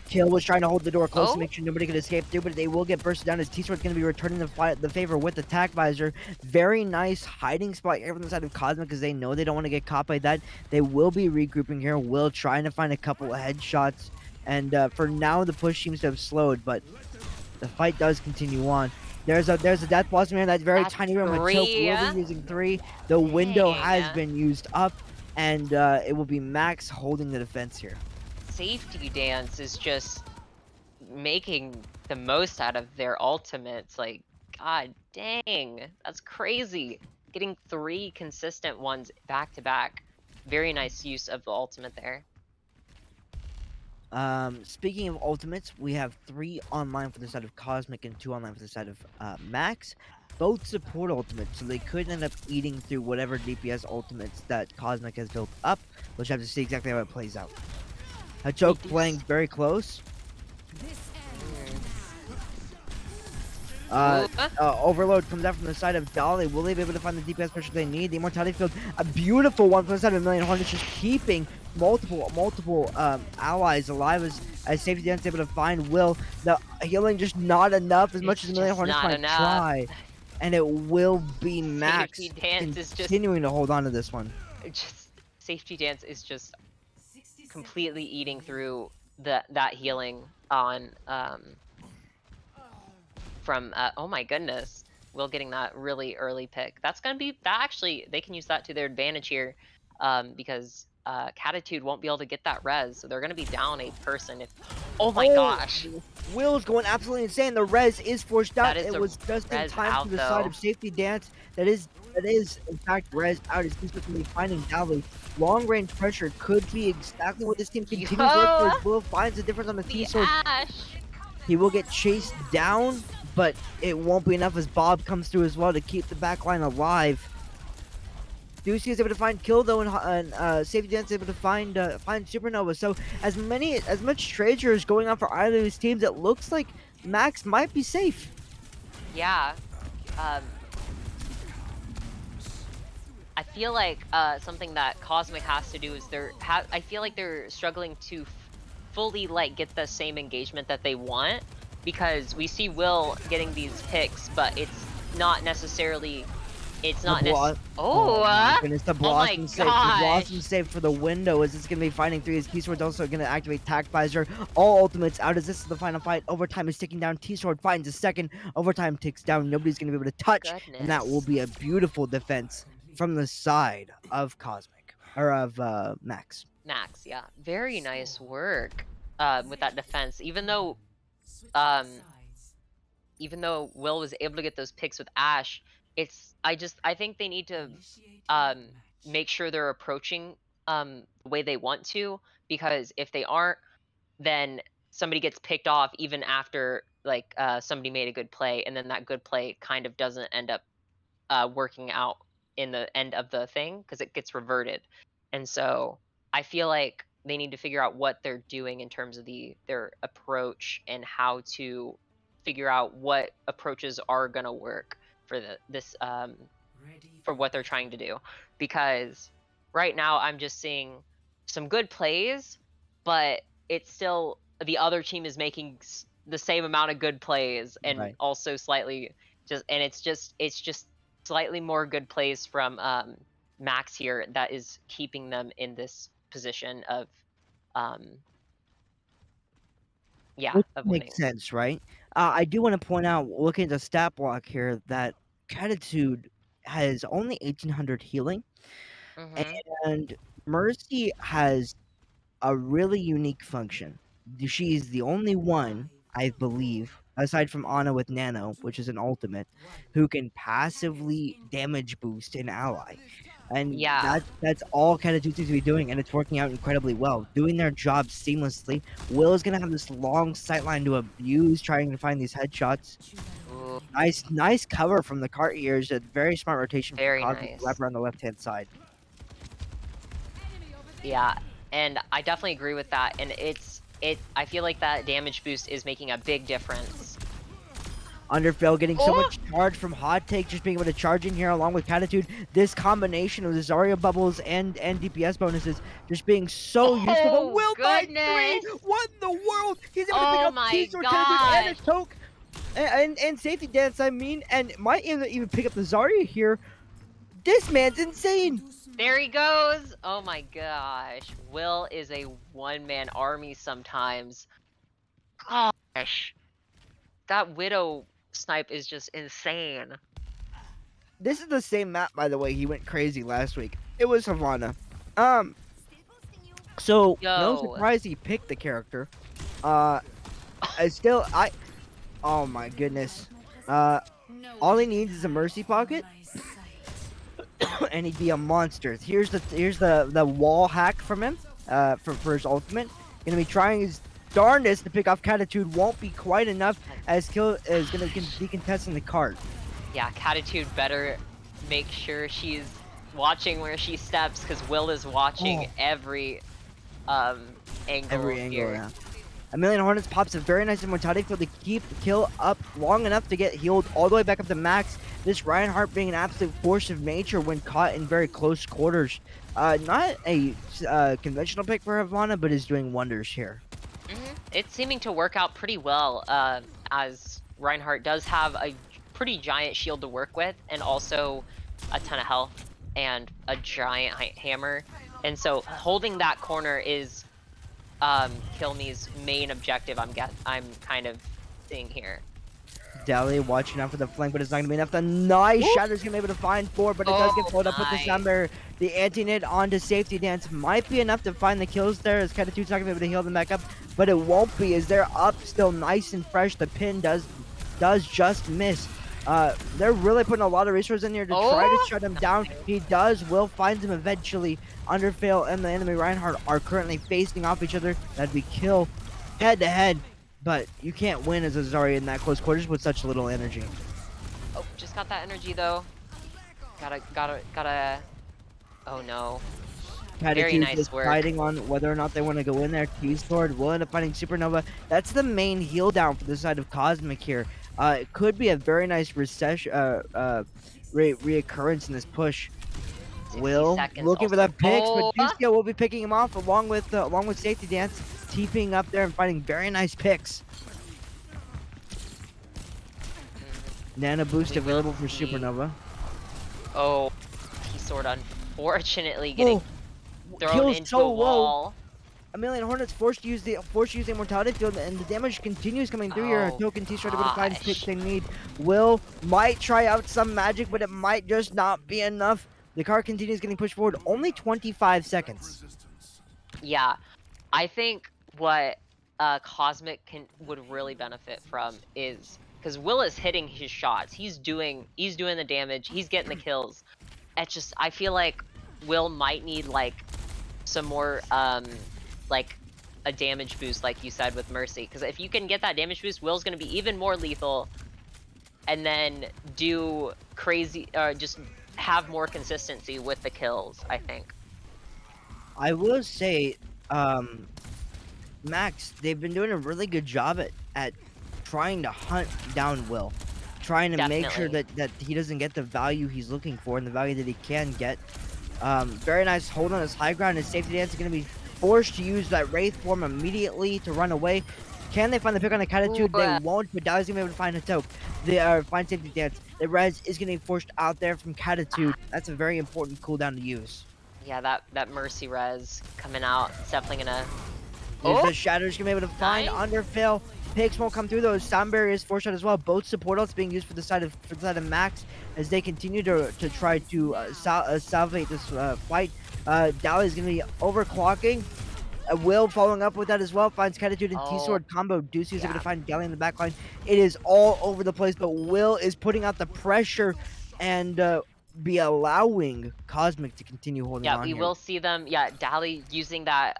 Kill was trying to hold the door close Oh. to make sure nobody could escape through, but they will get bursted down as T-Sword's going to be returning the favor with Attack Visor. Very nice hiding spot here from the side of Cosmic because they know they don't want to get caught by that. They will be regrouping here. Will trying to find a couple of headshots. And for now, the push seems to have slowed, but the fight does continue on. There's a Death Blossom here in that very That's tiny room. A choke 3. will be using 3. The window has Dang. been used up, and it will be Max holding the defense here. Safety Dance is just making the most out of their ultimates. Like, god dang, that's crazy. getting 3 consistent ones back to back. Very nice use of the ultimate there. Speaking of ultimates, we have 3 online for the side of Cosmic and 2 online for the side of Max. Both support ultimates, so they could end up eating through whatever DPS ultimates that Cosmic has built up. We'll just have to see exactly how it plays out. A choke playing very close. Ooh, Overload comes out from the side of Dolly. Will they be able to find the DPS pressure they need? The Immortality Field, a beautiful one from the side of Million Hornets, just keeping multiple allies alive as Safety Dance able to find Will. The healing just not enough as much it's as Million just Hornets not might enough. try. And it will be Max Safety dance is just continuing to hold on to this one. safety dance is just completely eating through that healing on from oh my goodness, Will getting that really early pick. That's gonna be that actually they can use that to their advantage here, because Catitude won't be able to get that res, so they're gonna be down a person if. Oh my Oh, gosh, Will's going absolutely insane. The res is forced out. that is It a was just in res time to out the side though. of Safety Dance. That is in fact res out. He's consistently finding Dally. Long range pressure could be exactly what this team continues to look for. Yo, As Will finds the difference on the T the sword. Ash. He will get chased down, but it won't be enough as Bob comes through as well to keep the back line alive. Ducey is able to find kill though, and Safety Dance is able to find Supernova. So as much treasure is going on for either of these teams, it looks like Max might be safe. Yeah. Um, I feel like something that Cosmic has to do is I feel like they're struggling to fully like get the same engagement that they want, because we see Will getting these picks, but it's not necessarily. It's The not blo- Oh, my goodness, the oh my Blossom save. The Blossom gosh! save for the window as it's going to be fighting through his T-Sword's also going to activate Tact Visor. All ultimates out as this is the final fight. Overtime is ticking down. T-Sword finds a second. Overtime ticks down. Nobody's going to be able to touch. And that will Goodness, be a beautiful defense from the side of Cosmic. Or of Max. Max, yeah, very nice work with that defense. Um, even though Will was able to get those picks with Ash, I think they need to um make sure they're approaching the way they want to, because if they aren't, then somebody gets picked off even after like somebody made a good play, and then that good play kind of doesn't end up working out in the end of the thing because it gets reverted. And so I feel like they need to figure out what they're doing in terms of their approach, and how to figure out what approaches are going to work for this for what they're trying to do, because right now I'm just seeing some good plays, but it's still the other team is making the same amount of good plays, and Right. also slightly it's just slightly more good plays from Max here that is keeping them in this position of um yeah, Which of makes winning. sense, right? I do want to point out, looking at the stat block here, that Catitude has only 1800 healing, Mhm. and Mercy has a really unique function. She's the only one, I believe, aside from Ana with Nano, which is an ultimate, who can passively damage boost an ally. And Yeah. that's all Catitude seems to be doing, and it's working out incredibly well. Doing their job seamlessly. Will is gonna have this long sightline to abuse, trying to find these headshots. Ooh, Nice cover from the cart here. Is a very smart rotation from very Cosmic to wrap nice. around the left hand side. Yeah, and I definitely agree with that. And I feel like that damage boost is making a big difference. Underfill getting so Oh, much charge from Hot Take, just being able to charge in here along with Catitude. This combination of the Zarya bubbles and DPS bonuses just being so useful. But oh Will by 3! goodness! What in the world? He's able to pick Oh up my T-Sword, Catitude, and a gosh! choke. And Safety Dance, I mean, and might even pick up the Zarya here. This man's insane. There he goes! Oh my gosh. Will is a one-man army sometimes. Gosh. That Widow snipe is just insane. This is the same map, by the way. He went crazy last week. It was Havana. Um, so no Yo. surprise he picked the character. Uh, I oh my goodness. All he needs is a mercy pocket. and he'd be a monster. Here's the wall hack from him, for his ultimate. Gonna be trying his darndest to pick off Catitude. Won't be quite enough as Kill is gonna be contesting the cart. Yeah, Catitude better make sure she's watching where she steps, because Will is watching every angle here. Yeah. A Million Hornets pops a very nice immortality field to keep the kill up long enough to get healed all the way back up to max. This Reinhardt being an absolute force of nature when caught in very close quarters. Not a conventional pick for Havana, but is doing wonders here. It's seeming to work out pretty well, as Reinhardt does have a pretty giant shield to work with, and also a ton of health and a giant hammer. And so holding that corner is Kill Me's main objective. I'm kind of seeing here. Deli watching out for the flank, but it's not gonna be enough. The nice Shatter's gonna be able to find 4, but it does get pulled up with the Ember. The anti-nit onto safety dance might be enough to find the kills there, as Catitude's not gonna be able to heal them back up, but it won't be, as they're up still nice and fresh. The pin does just miss. They're really putting a lot of resources in here to try to shut him down. He does. Will finds him eventually. Underfail and the enemy Reinhardt are currently facing off each other. That'd be kill head to head, but you can't win as a Zarya in that close quarters with such little energy. Oh, just got that energy though. Gotta. Oh no. Very nice work. Deciding on whether or not they want to go in there. T-Sword will end up finding Supernova. That's the main heal down for the side of Cosmic here. It could be a very nice reoccurrence in this push. Will looking for that picks, but Juicio will be picking him off along with Safety Dance, TPing up there and finding very nice picks. Nano boost available for Supernova. Oh, T-Sword unfortunately getting thrown into a wall. A Million Hornets forced to use the immortality field, and the damage continues coming through here. Token T-Sword able to find the picks they need. Will might try out some magic, but it might just not be enough. The car continues getting pushed forward. Only 25 seconds. Yeah, I think what Cosmic would really benefit from is, because Will is hitting his shots. He's doing the damage. He's getting the kills. It's just, I feel like Will might need like some more like a damage boost, like you said with Mercy. Because if you can get that damage boost, Will's gonna be even more lethal, and then do crazy, just have more consistency with the kills, I think. I will say, Max, they've been doing a really good job at trying to hunt down Will. Trying to make sure that he doesn't get the value he's looking for and the value that he can get. Very nice hold on his high ground. His safety dance is going to be forced to use that Wraith form immediately to run away. Can they find the pick on the Catitude? They won't, but Dally's going to be able to find a toke. They find safety dance. The res is going to be forced out there from Catitude. That's a very important cooldown to use. Yeah, that Mercy res coming out. It's definitely going to... The Shatter's going to be able to find Underfail. Picks won't come through though. Sound Barrier is forced out as well. Both support ults being used for the side of Max as they continue to try to salvate this fight. Dally is going to be overclocking. Will following up with that as well. Finds Catitude and T-Sword combo. Deuce is able to find Dally in the backline. It is all over the place, but Will is putting out the pressure and be allowing Cosmic to continue holding on. Yeah, we will see them. Yeah, Dally using that,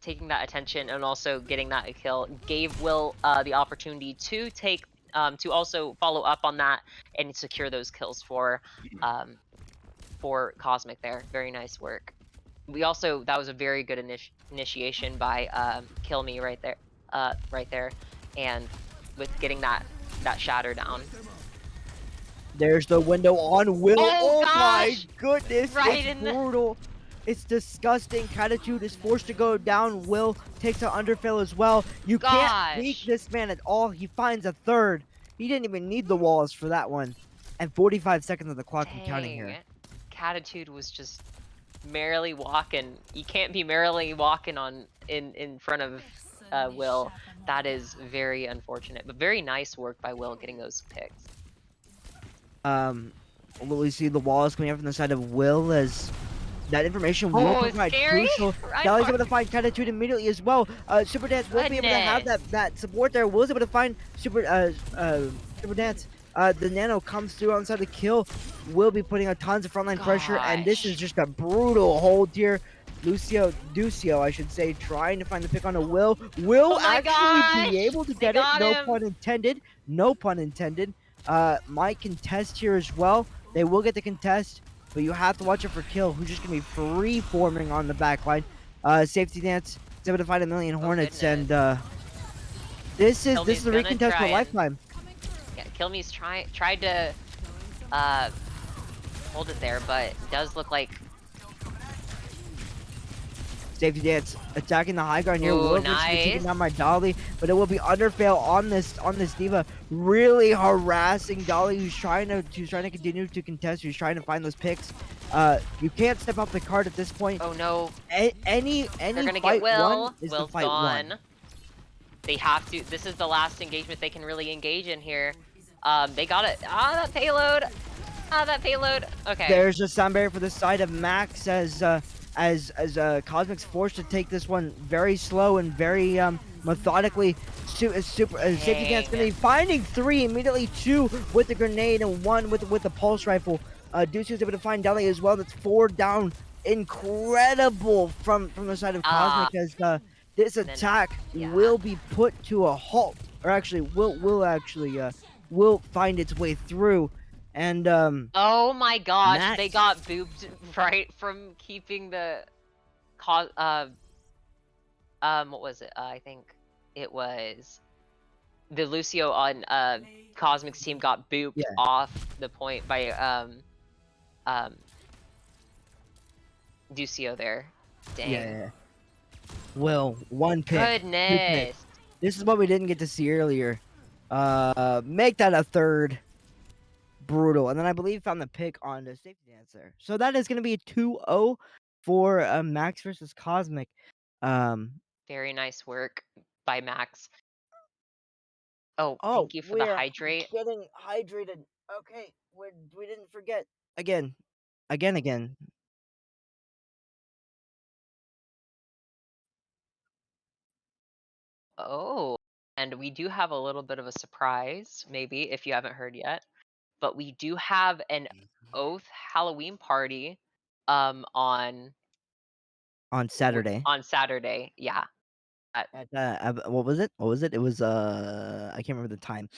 taking that attention and also getting that kill gave Will the opportunity to take, to also follow up on that and secure those kills for Cosmic there. Very nice work. We also, that was a very good initiation by Kill Me right there, and with getting that shatter down. There's the window on Will. Oh my goodness, right it's brutal. It's disgusting. Catitude is forced to go down. Will takes an underfill as well. You can't beat this man at all. He finds a third. He didn't even need the walls for that one. And 45 seconds of the clock and counting here. Catitude was just merrily walking. You can't be merrily walking in front of Will. That is very unfortunate, but very nice work by Will getting those picks. We see the walls coming up from the side of Will as that information will provide crucial. Dally's able to find Catitude immediately as well. Super Dance will be able to have that support there. Will's able to find Super Dance. The Nano comes through on the side of kill. Will be putting a tons of frontline pressure, and this is Gosh. just a brutal hold here. Ducio, I should say, trying to find the pick on a Will Oh my actually be gosh! able to They get it. got No him. pun intended. No pun intended. Might contest here as well. They will get the contest, but you have to watch it for kill, who's just gonna be free forming on the back line. Safety dance is able to find a million Oh hornets, goodness. and this is Killme's a gonna recontest for try a and lifetime. yeah, Killme's tried to uh hold it there, but does look like Safety dance attacking the high ground here. ooh, Will eventually be taking nice. down my Dolly, but it will be under fail on this Diva, really harassing Dolly, who's trying to continue to contest, who's trying to find those picks. You can't step off the card at this point. Oh no, they're Any gonna get fight won Will. is the Will's fight won. gone. They have to. This is the last engagement they can really engage in here. They got it. Ah, that payload. Ah, that payload. Okay. There's a sound barrier for the side of Max as Cosmic's forced to take this one very slow and very methodically. Safety Dance Dang. gonna be finding 3 immediately, 2 with the grenade and 1 with the pulse rifle. Deuce is able to find Deli as well. That's 4 down. Incredible from the side of Ah, Cosmic as this and then attack yeah. will be put to a halt, or actually will find its way through. And Oh my gosh, they Max. got booped right from keeping the co what was it? I think it was the Lucio on Cosmic's team got booped Yeah, off the point by um Ducio there. yeah, Dang. yeah. Will, 1 pick, 2 picks. Goodness. This is what we didn't get to see earlier. Make that a third. Brutal. And then I believe found the pick on the safety dance there. So that is gonna be a 2-0 for Max versus Cosmic. Um Very nice work by Max. Oh, oh, thank you for the we're hydrate. getting hydrated. Okay, we didn't forget. Again. Again. Oh, and we do have a little bit of a surprise, maybe if you haven't heard yet. But we do have an Oath Halloween party on On Saturday. on Saturday. Yeah. Uh, At what was it? What was it? It was I can't remember the time.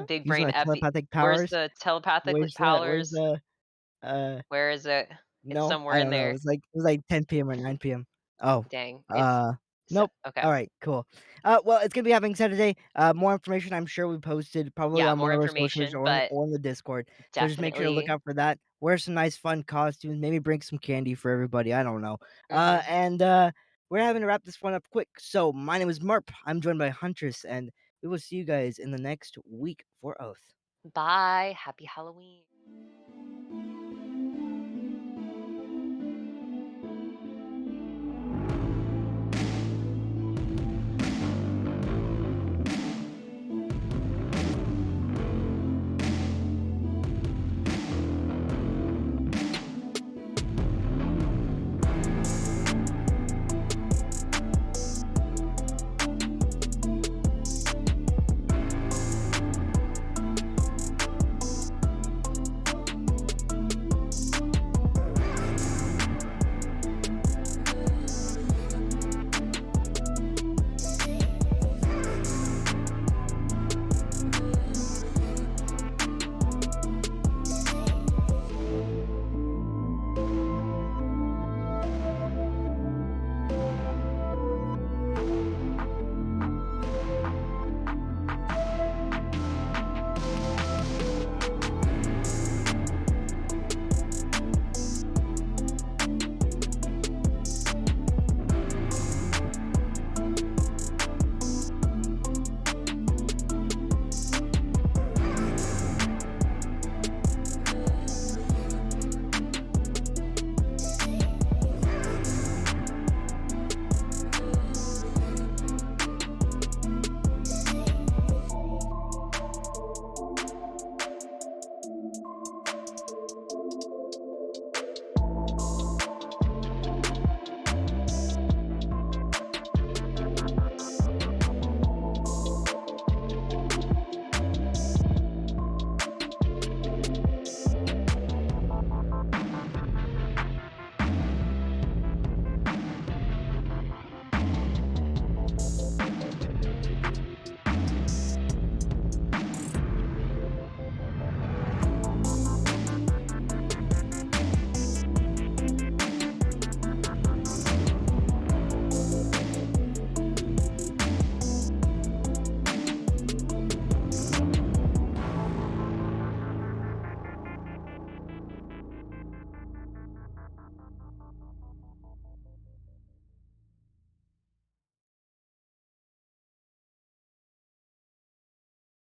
Big Using brain my epi. telepathic Where's powers. the telepathic Where's powers? the uh Where is it? It's No, somewhere I in don't know. there. It was like 10 p.m. or 9 p.m. Oh, Dang. It's uh, so, nope. okay. All right, cool. Well, it's gonna be happening Saturday. More information I'm sure we posted probably Yeah, on more one of our socials information, or but in the Discord. So just make sure to look definitely. out for that. Wear some nice fun costumes. Maybe bring some candy for everybody. I don't know. Hmm. And we're having to wrap this one up quick. So my name is Marp. I'm joined by Huntress, and we will see you guys in the next week for Oath. Bye. Happy Halloween.